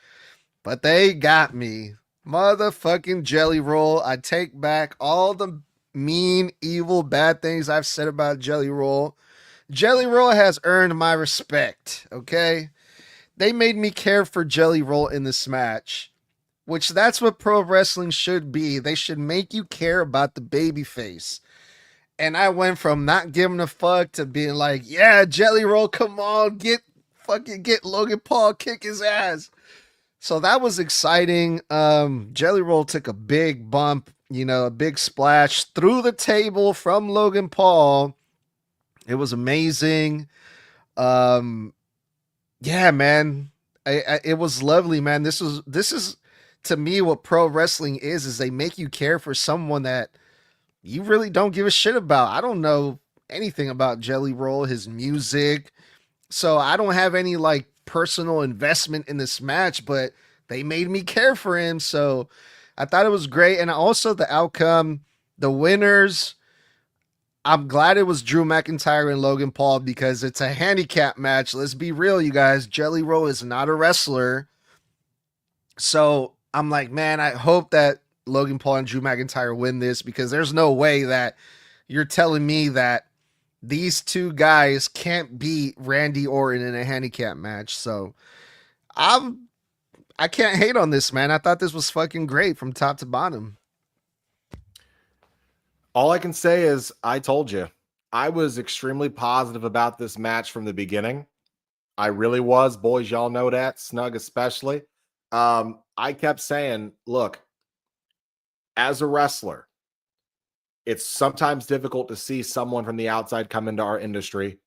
But they got me. Motherfucking Jelly Roll. I take back all the mean, evil, bad things I've said about Jelly Roll. Jelly Roll has earned my respect, okay? They made me care for Jelly Roll in this match, which that's what pro wrestling should be. They should make you care about the babyface. And I went from not giving a fuck to being like, yeah, Jelly Roll, come on, get Logan Paul, kick his ass. So that was exciting. Jelly Roll took a big bump, a big splash through the table from Logan Paul. It was amazing. Yeah, man. It was lovely, man. This is to me what pro wrestling is they make you care for someone that you really don't give a shit about. I don't know anything about Jelly Roll, his music. So I don't have any like personal investment in this match, but they made me care for him. So I thought it was great. And also the outcome, the winners, I'm glad it was Drew McIntyre and Logan Paul because it's a handicap match. Let's be real, you guys. Jelly Roll is not a wrestler. So I'm like, man, I hope that Logan Paul and Drew McIntyre win this because there's no way that you're telling me that these two guys can't beat Randy Orton in a handicap match. So I can't hate on this, man. I thought this was fucking great from top to bottom. All I can say is I told you. I was extremely positive about this match from the beginning. I really was, boys. Y'all know that, Snug especially. I kept saying, look, as a wrestler, it's sometimes difficult to see someone from the outside come into our industry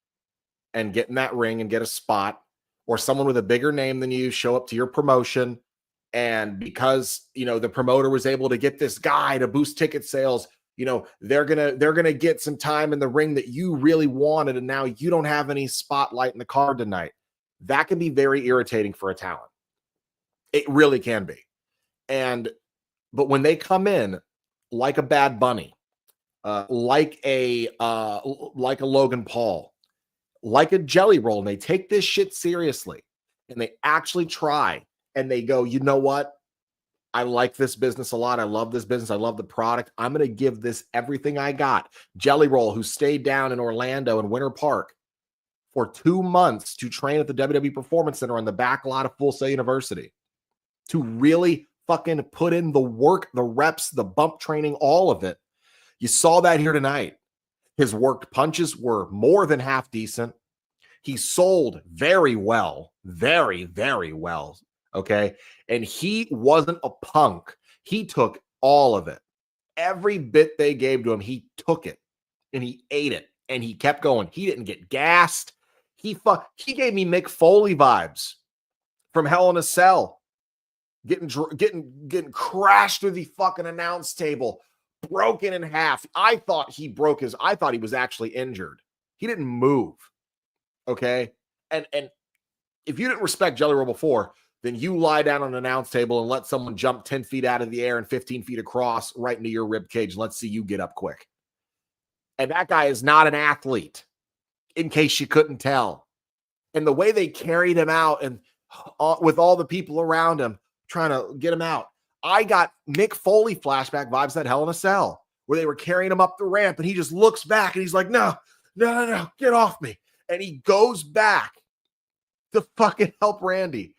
and get in that ring and get a spot, or someone with a bigger name than you show up to your promotion. And because, the promoter was able to get this guy to boost ticket sales, they're gonna get some time in the ring that you really wanted, and now you don't have any spotlight in the card tonight. That can be very irritating for a talent. It really can be. But when they come in like a Bad Bunny, like a Logan Paul, like a Jelly Roll, and they take this shit seriously, and they actually try, and they go, you know what? I like this business a lot. I love this business. I love the product. I'm going to give this everything I got. Jelly Roll, who stayed down in Orlando in Winter Park for 2 months to train at the WWE Performance Center on the back lot of Full Sail University, to really fucking put in the work, the reps, the bump training, all of it. You saw that here tonight. His worked punches were more than half decent. He sold very well, very, very well. Okay. And he wasn't a punk. He took all of it. Every bit they gave to him, he took it and he ate it and he kept going. He didn't get gassed. He gave me Mick Foley vibes from Hell in a Cell. Getting crashed through the fucking announce table, broken in half. I thought he was actually injured. He didn't move. Okay. And if you didn't respect Jelly Roll before, then you lie down on an announce table and let someone jump 10 feet out of the air and 15 feet across right into your rib cage. And let's see you get up quick. And that guy is not an athlete, in case you couldn't tell. And the way they carried him out and with all the people around him trying to get him out, I got Mick Foley flashback vibes that Hell in a Cell, where they were carrying him up the ramp and he just looks back and he's like, no, get off me. And he goes back to fucking help Randy.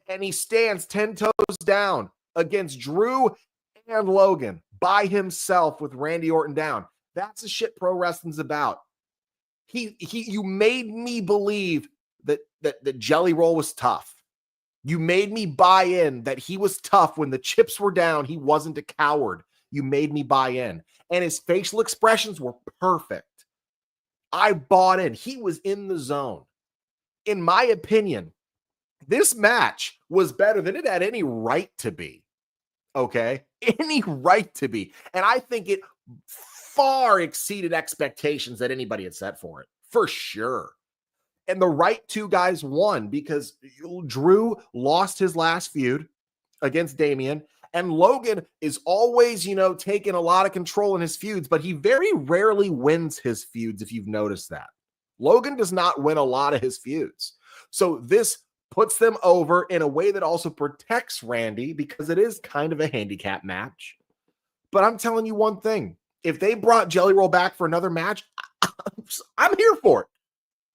And he stands 10 toes down against Drew and Logan by himself with Randy Orton down. That's the shit pro wrestling's about. You made me believe that Jelly Roll was tough. You made me buy in that he was tough when the chips were down. He wasn't a coward. You made me buy in. And his facial expressions were perfect. I bought in. He was in the zone. In my opinion, this match was better than it had any right to be. Okay? Any right to be. And I think it far exceeded expectations that anybody had set for it. For sure. And the right two guys won because Drew lost his last feud against Damian. And Logan is always, taking a lot of control in his feuds, but he very rarely wins his feuds, if you've noticed that. Logan does not win a lot of his feuds. So this puts them over in a way that also protects Randy because it is kind of a handicap match. But I'm telling you one thing. If they brought Jelly Roll back for another match, I'm here for it.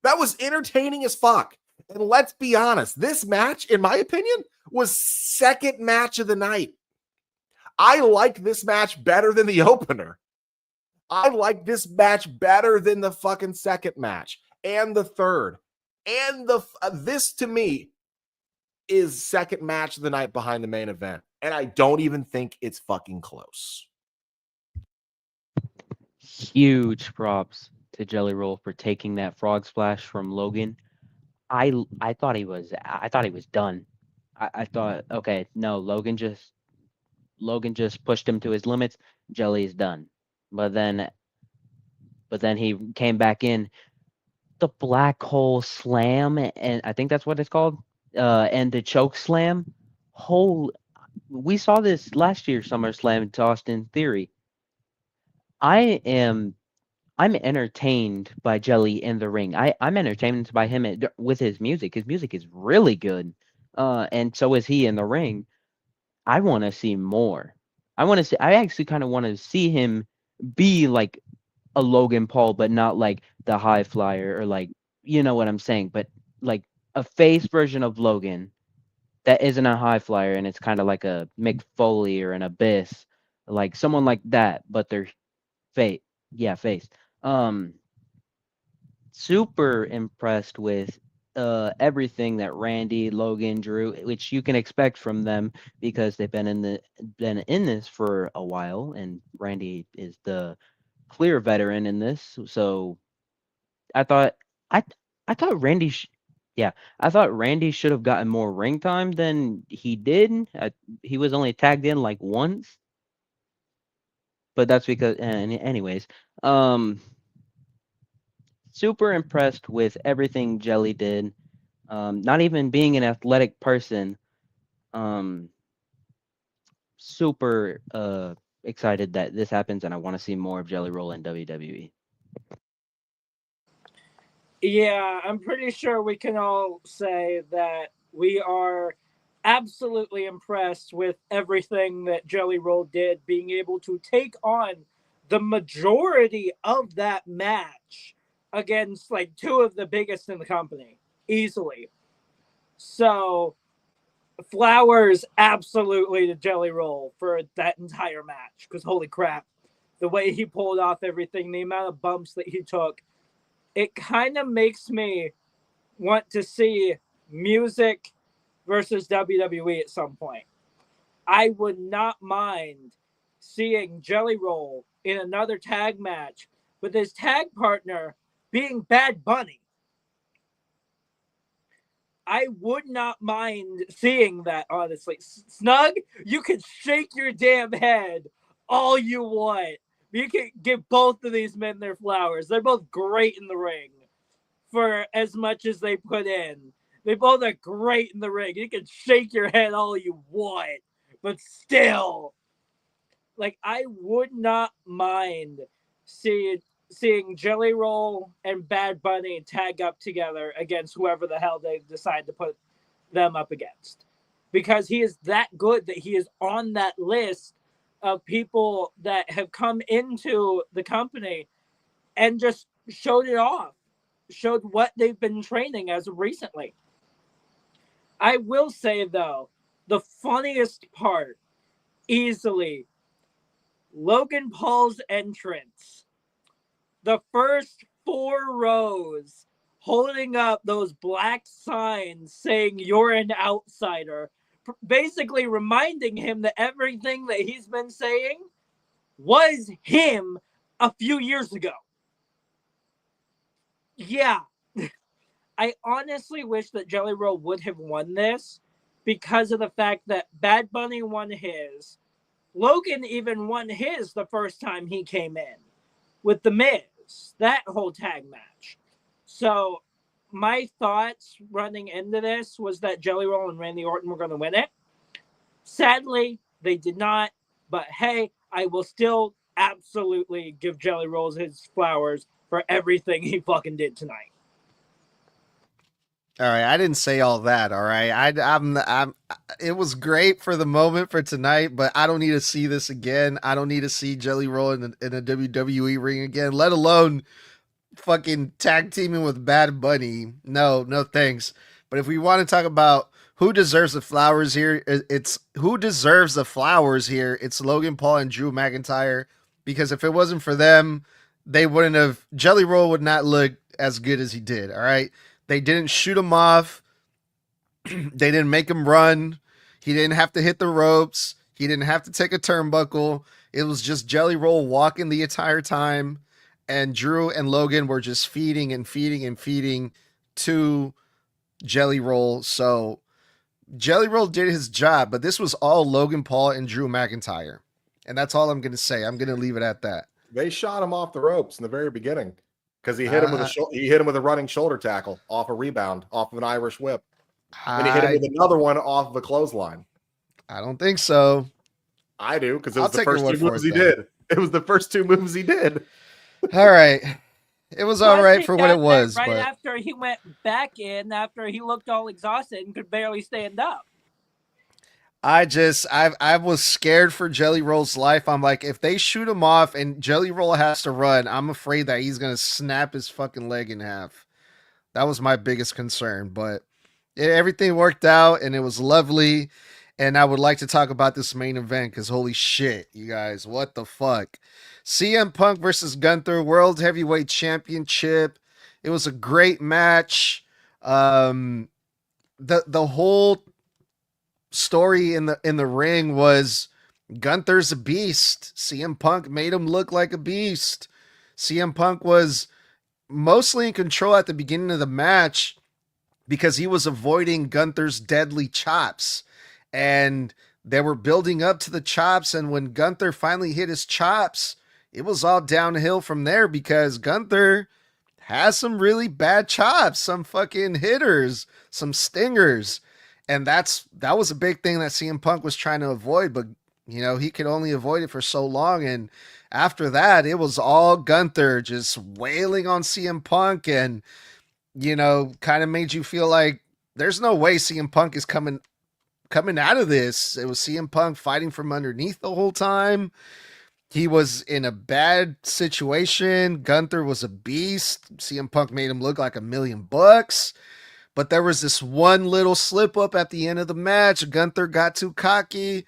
That was entertaining as fuck. And let's be honest, this match, in my opinion, was second match of the night. I like this match better than the opener. I like this match better than the fucking second match and the third. And this to me is second match of the night behind the main event. And I don't even think it's fucking close. Huge props to Jelly Roll for taking that frog splash from Logan. I thought he was done. I thought, okay, no, Logan just pushed him to his limits. Jelly's done. But then he came back in. The black hole slam, and I think that's what it's called. And the choke slam. We saw this last year, SummerSlam to Austin Theory. I'm entertained by Jelly in the ring. I'm entertained by him with his music. His music is really good. And so is he in the ring. I want to see more. I actually kind of want to see him be like a Logan Paul, but not like the high flyer or like, you know what I'm saying, but like a face version of Logan that isn't a high flyer and it's kind of like a Mick Foley or an Abyss, like someone like that, but they're face. Yeah, face. Super impressed with everything that Randy, Logan, Drew, which you can expect from them because they've been in this for a while, and Randy is the clear veteran in this. So I thought I I thought Randy yeah, I thought Randy should have gotten more ring time than he did. He was only tagged in like once, but that's because anyways, um super impressed with everything Jelly did. Not even being an athletic person, um super excited that this happens and I want to see more of Jelly Roll in WWE. Yeah, I'm pretty sure we can all say that we are absolutely impressed with everything that Jelly Roll did, being able to take on the majority of that match against like two of the biggest in the company easily. So, flowers absolutely to Jelly Roll for that entire match because holy crap, the way he pulled off everything, the amount of bumps that he took, it kind of makes me want to see music versus WWE at some point. I would not mind seeing Jelly Roll in another tag match with his tag partner being Bad Bunny. I would not mind seeing that, honestly. Snug, you can shake your damn head all you want. You can give both of these men their flowers. They're both great in the ring for as much as they put in. They both are great in the ring. You can shake your head all you want, but still, like I would not mind seeing Jelly Roll and Bad Bunny tag up together against whoever the hell they decide to put them up against, because he is that good that he is on that list of people that have come into the company and just showed it off, showed what they've been training as of recently. I will say though, the funniest part, easily, Logan Paul's entrance. The first 4 rows holding up those black signs saying you're an outsider, basically reminding him that everything that he's been saying was him a few years ago. Yeah, I honestly wish that Jelly Roll would have won this because of the fact that Bad Bunny won his. Logan even won his the first time he came in with The Miz, that whole tag match. So my thoughts running into this was that Jelly Roll and Randy Orton were going to win it. Sadly, they did not. But hey, I will still absolutely give Jelly Rolls his flowers for everything he fucking did tonight. All right, I didn't say all that. All right, I'm. It was great for the moment for tonight, but I don't need to see this again. I don't need to see Jelly Roll in a WWE ring again, let alone fucking tag teaming with Bad Bunny. No, no thanks. But if we want to talk about who deserves the flowers here, it's who deserves the flowers here. It's Logan Paul and Drew McIntyre, because if it wasn't for them, they wouldn't have. Jelly Roll would not look as good as he did. All right, they didn't shoot him off. They didn't make him run. He didn't have to hit the ropes. He didn't have to take a turnbuckle. It was just Jelly Roll walking the entire time, and Drew and Logan were just feeding and feeding and feeding to Jelly Roll. So Jelly Roll did his job, but this was all Logan Paul and Drew McIntyre. And that's all I'm going to say. I'm going to leave it at that. They shot him off the ropes in the very beginning because he hit him with a running shoulder tackle off a rebound, off of an Irish whip. And he hit him with another one off of a clothesline. I don't think so. I do, because it was the first 2 moves he did. It was the first 2 moves he did. All right. It was all right for what it was. Right but after he went back in, after he looked all exhausted and could barely stand up. I was scared for Jelly Roll's life. I'm like, if they shoot him off and Jelly Roll has to run, I'm afraid that he's going to snap his fucking leg in half. That was my biggest concern, but everything worked out and it was lovely. And I would like to talk about this main event because holy shit, you guys, what the fuck? CM Punk versus Gunther World Heavyweight Championship. It was a great match. Um, the whole story in the ring was Gunther's a beast. CM Punk made him look like a beast. CM Punk was mostly in control at the beginning of the match because he was avoiding Gunther's deadly chops. And they were building up to the chops. And when Gunther finally hit his chops, it was all downhill from there because Gunther has some really bad chops, some fucking hitters, some stingers. And that was a big thing that CM Punk was trying to avoid, but he could only avoid it for so long. And after that, it was all Gunther just wailing on CM Punk and kind of made you feel like there's no way CM Punk is coming out of this. It was CM Punk fighting from underneath the whole time. He was in a bad situation. Gunther was a beast. CM Punk made him look like $1,000,000. But there was this one little slip up at the end of the match. Gunther got too cocky.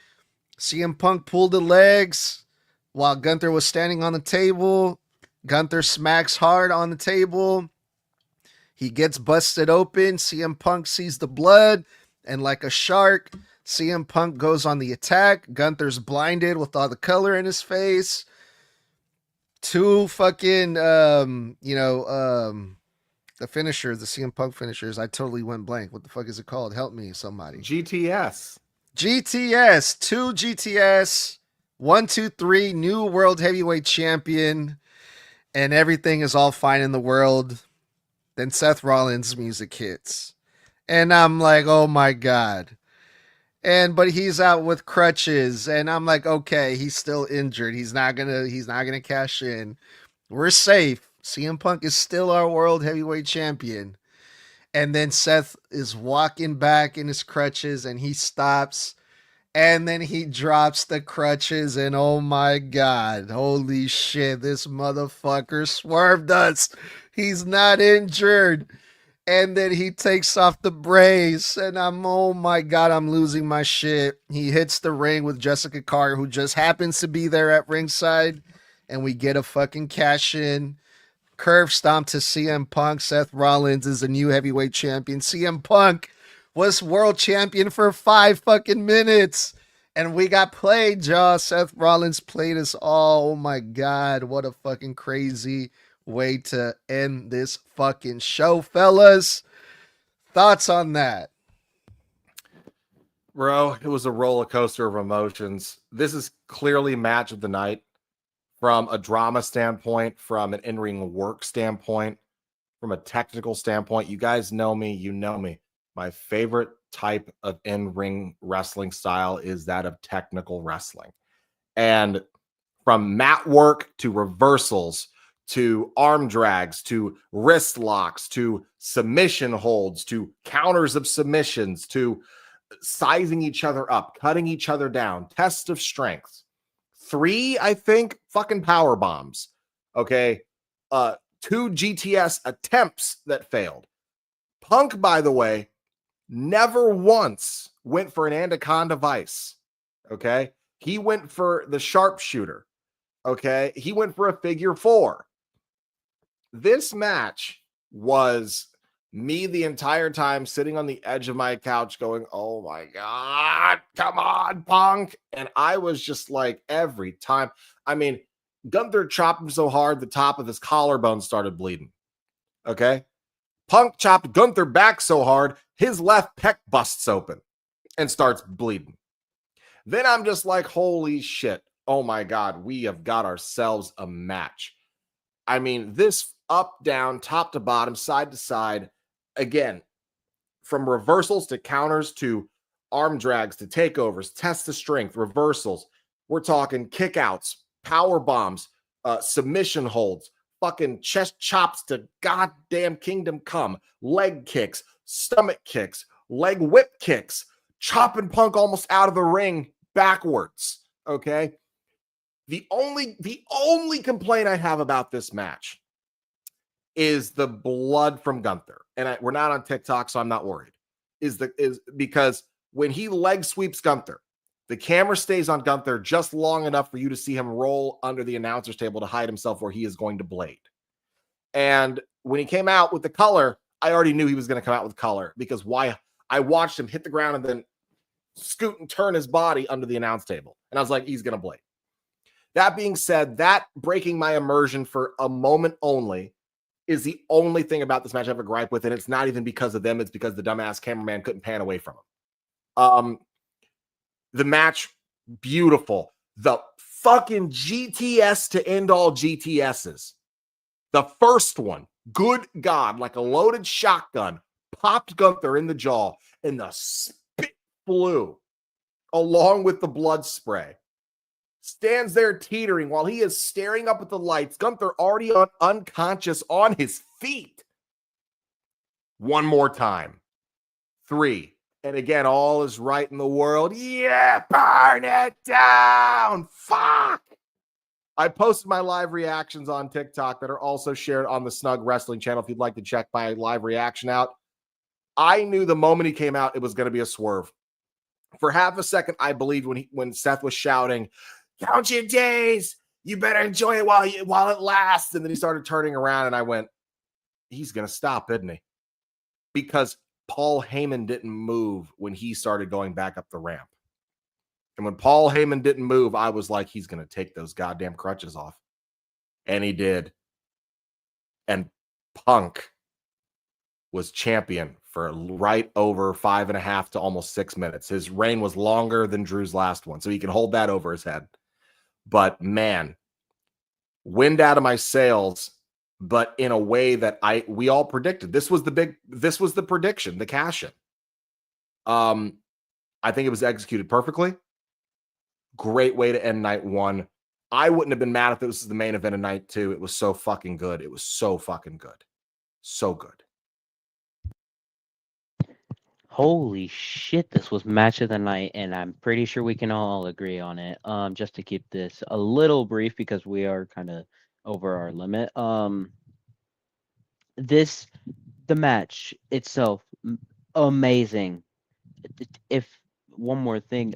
CM Punk pulled the legs while Gunther was standing on the table. Gunther smacks hard on the table. He gets busted open. CM Punk sees the blood, and like a shark, CM Punk goes on the attack. Gunther's blinded with all the color in his face. Two fucking, the finishers, the CM Punk finishers. I totally went blank. What the fuck is it called? Help me, somebody. GTS. GTS. 2 GTS. 1, 2, 3. New World Heavyweight Champion. And everything is all fine in the world. Then Seth Rollins' music hits. And I'm like, oh my God. But he's out with crutches. And I'm like, okay, he's still injured. He's not gonna cash in. We're safe. CM Punk is still our world heavyweight champion. And then Seth is walking back in his crutches and he stops. And then he drops the crutches, and oh my God, holy shit, this motherfucker swerved us. He's not injured. And then he takes off the brace, and oh my God, I'm losing my shit. He hits the ring with Jessica Carter, who just happens to be there at ringside, and we get a fucking cash in. Curve stomp to CM Punk. Seth Rollins is the new heavyweight champion. CM Punk was world champion for 5 fucking minutes. And we got played, y'all. Seth Rollins played us all. Oh my God. What a fucking crazy way to end this fucking show, fellas. Thoughts on that? Bro, it was a roller coaster of emotions. This is clearly match of the night from a drama standpoint, from an in-ring work standpoint, from a technical standpoint. You guys know me. You know me. My favorite type of in-ring wrestling style is that of technical wrestling. And from mat work to reversals to arm drags to wrist locks to submission holds to counters of submissions to sizing each other up, cutting each other down, test of strength. 3, I think, fucking power bombs. Okay. 2 GTS attempts that failed. Punk, by the way, never once went for an anaconda vice. Okay. He went for the sharpshooter. Okay. He went for a figure 4. This match was me the entire time sitting on the edge of my couch going, oh my God, come on, Punk. And I was just like, every time. I mean, Gunther chopped him so hard, the top of his collarbone started bleeding. Okay. Punk chopped Gunther back so hard, his left pec busts open and starts bleeding. Then I'm just like, holy shit. Oh my God, we have got ourselves a match. I mean, this up, down, top to bottom, side to side, again, from reversals to counters to arm drags to takeovers, test of strength, reversals. We're talking kickouts, power bombs, submission holds, fucking chest chops to goddamn kingdom come, leg kicks, stomach kicks, leg whip kicks, chopping Punk almost out of the ring backwards. Okay. The only complaint I have about this match is the blood from Gunther. And we're not on TikTok, so I'm not worried. Is because when he leg sweeps Gunther, the camera stays on Gunther just long enough for you to see him roll under the announcer's table to hide himself where he is going to blade. And when he came out with the color, I already knew he was going to come out with color because why? I watched him hit the ground and then scoot and turn his body under the announce table. And I was like, he's going to blade. That being said, that breaking my immersion for a moment only is the only thing about this match I have a gripe with. And it's not even because of them. It's because the dumbass cameraman couldn't pan away from him. The match, beautiful. The fucking GTS to end all GTSs. The first one, good God, like a loaded shotgun, popped Gunther in the jaw, and the spit flew along with the blood spray. Stands there teetering while he is staring up at the lights. Gunther already unconscious on his feet. One more time. 3. And again, all is right in the world. Yeah, burn it down. Fuck. I posted my live reactions on TikTok that are also shared on the Snug Wrestling channel if you'd like to check my live reaction out. I knew the moment he came out, it was going to be a swerve. For half a second, I believed when Seth was shouting, "Count your days. You better enjoy it while it lasts." And then he started turning around, and I went, he's going to stop, isn't he? Because Paul Heyman didn't move when he started going back up the ramp. And when Paul Heyman didn't move, I was like, he's going to take those goddamn crutches off. And he did. And Punk was champion for right over 5.5 to almost 6 minutes. His reign was longer than Drew's last one, so he can hold that over his head. But man, wind out of my sails, but in a way that we all predicted. This was the prediction, the cash-in. I think it was executed perfectly. Great way to end night 1. I wouldn't have been mad if it was the main event of night 2. It was so fucking good. It was so fucking good. So good. Holy shit, this was match of the night, and I'm pretty sure we can all agree on it. Just to keep this a little brief because we are kind of over our limit. The match itself, amazing. If one more thing,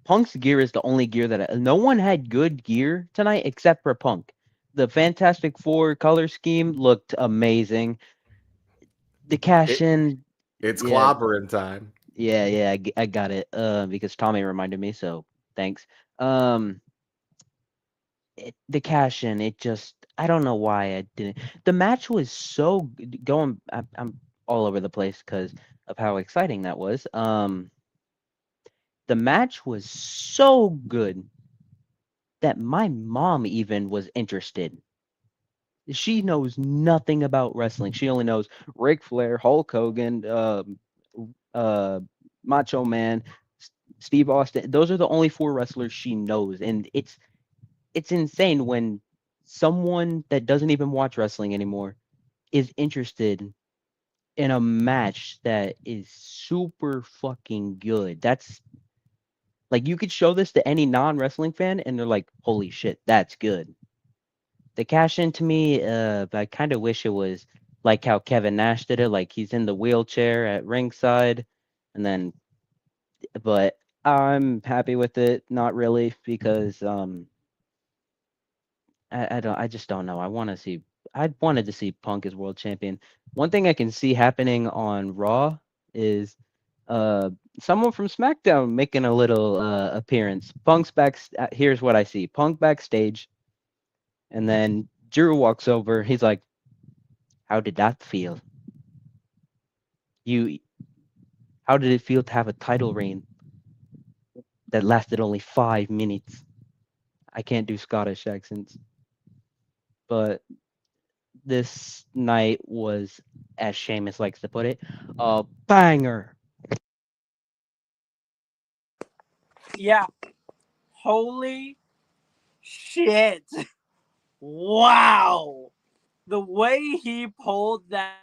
Punk's gear is the only gear that no one had good gear tonight except for Punk. The Fantastic Four color scheme looked amazing. The cash in, It's yeah, clobbering time. yeah, I got it. Because Tommy reminded me, so thanks. The cash in, it just, I don't know why I didn't. The match was so going. I'm all over the place because of how exciting that was. The match was so good that my mom even was interested. She knows nothing about wrestling. She only knows Ric Flair, Hulk Hogan, Macho Man, Steve Austin. Those are the only 4 wrestlers she knows, and it's insane when someone that doesn't even watch wrestling anymore is interested in a match that is super fucking good. That's like, you could show this to any non-wrestling fan, and they're like, "Holy shit, that's good." The cash in to me, I kind of wish it was like how Kevin Nash did it, like he's in the wheelchair at ringside, and then, but I'm happy with it. Not really, because I just don't know. I wanted to see Punk as world champion. One thing I can see happening on Raw is someone from SmackDown making a little appearance. Punk's back. Here's what I see: Punk backstage, and then Drew walks over. He's like, "How did that feel? How did it feel to have a title reign that lasted only 5 minutes?" I can't do Scottish accents, but this night was, as Seamus likes to put it, a banger. Yeah. Holy shit. Wow. The way he pulled that.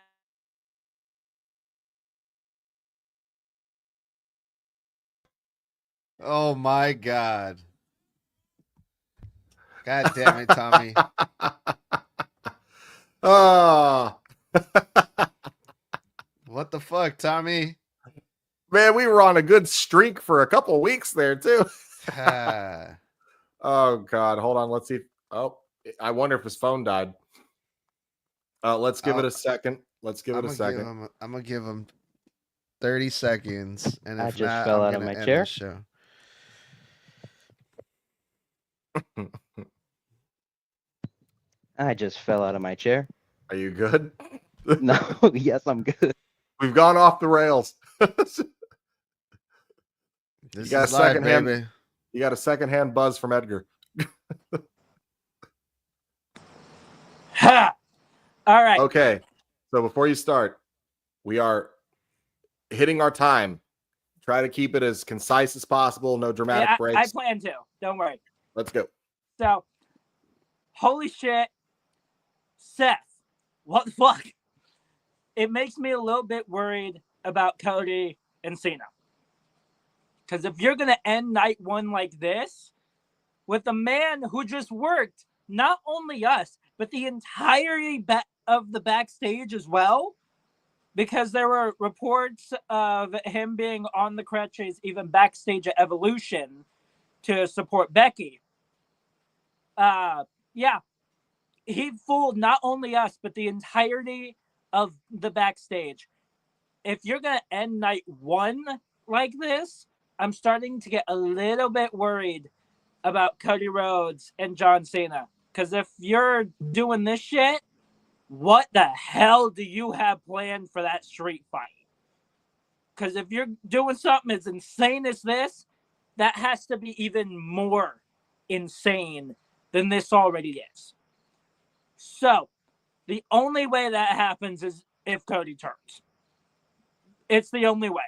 Oh my god. God damn it, Tommy. Oh, What the fuck, Tommy? man, we were on a good streak for a couple of weeks there, too. Ah. Oh, God. Hold on. Let's see. Oh, I wonder if his phone died. Let's give it a second. Let's give it a second. I'm gonna give him 30 seconds, and I if just not, fell I'm out of gonna my end chair. the show. I just fell out of my chair. Are you good? No, yes, I'm good. We've gone off the rails. This got is live, secondhand- baby. You got a secondhand buzz from Edgar. Ha! All right. Okay. So before you start, we are hitting our time. Try to keep it as concise as possible. No dramatic Yeah, I breaks. plan to. Don't worry. Let's go. So, holy shit, Seth, what the fuck? It makes me a little bit worried about Cody and Cena. Because if you're going to end night one like this, with a man who just worked not only us, but the entirety of the backstage as well, because there were reports of him being on the crutches even backstage at Evolution to support Becky. Yeah, he fooled not only us, but the entirety of the backstage. If you're going to end night one like this, I'm starting to get a little bit worried about Cody Rhodes and John Cena. Because if you're doing this shit, what the hell do you have planned for that street fight? Because if you're doing something as insane as this, that has to be even more insane than this already is. So, the only way that happens is if Cody turns. It's the only way.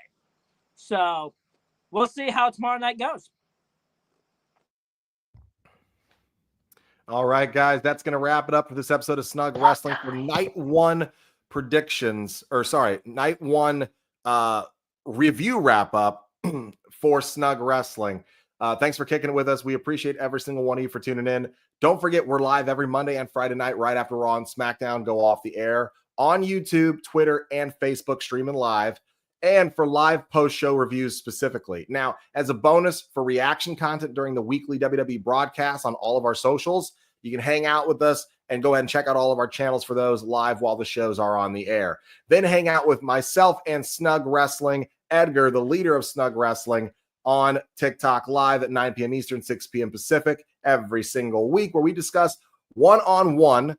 So, we'll see how tomorrow night goes. All right, guys, that's going to wrap it up for this episode of Snug Wrestling for night one predictions, or sorry, night one review wrap up for Snug Wrestling. Thanks for kicking it with us. We appreciate every single one of you for tuning in. Don't forget, we're live every Monday and Friday night right after Raw and SmackDown go off the air on YouTube, Twitter, and Facebook, streaming live, and for live post-show reviews specifically. Now, as a bonus for reaction content during the weekly WWE broadcast on all of our socials, you can hang out with us and go ahead and check out all of our channels for those live while the shows are on the air. Then hang out with myself and Snug Wrestling, Edgar, the leader of Snug Wrestling, on TikTok live at 9 p.m. Eastern, 6 p.m. Pacific every single week, where we discuss one-on-one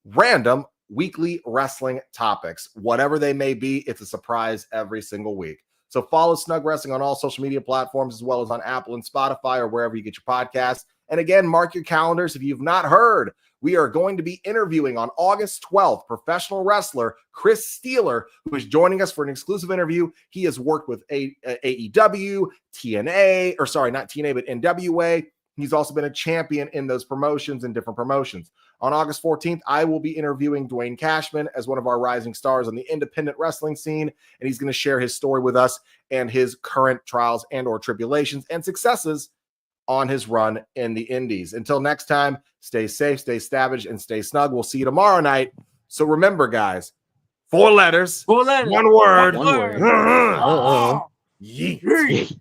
random weekly wrestling topics. Whatever they may be, it's a surprise every single week. So follow Snug Wrestling on all social media platforms, as well as on Apple and Spotify or wherever you get your podcasts. And again, mark your calendars. If you've not heard, we are going to be interviewing on August 12th professional wrestler Chris Steeler, who is joining us for an exclusive interview. He has worked with AEW, TNA, or sorry, not TNA, but NWA. He's also been a champion in those promotions and different promotions. On August 14th, I will be interviewing Dwayne Cashman as one of our rising stars on the independent wrestling scene, and he's going to share his story with us and his current trials and or tribulations and successes on his run in the indies. Until next time, stay safe, stay savage, and stay snug. We'll see you tomorrow night. So remember, guys, 4 letters, 4 letters, one word. One word. Uh-uh. Oh. Yeet. Yeet.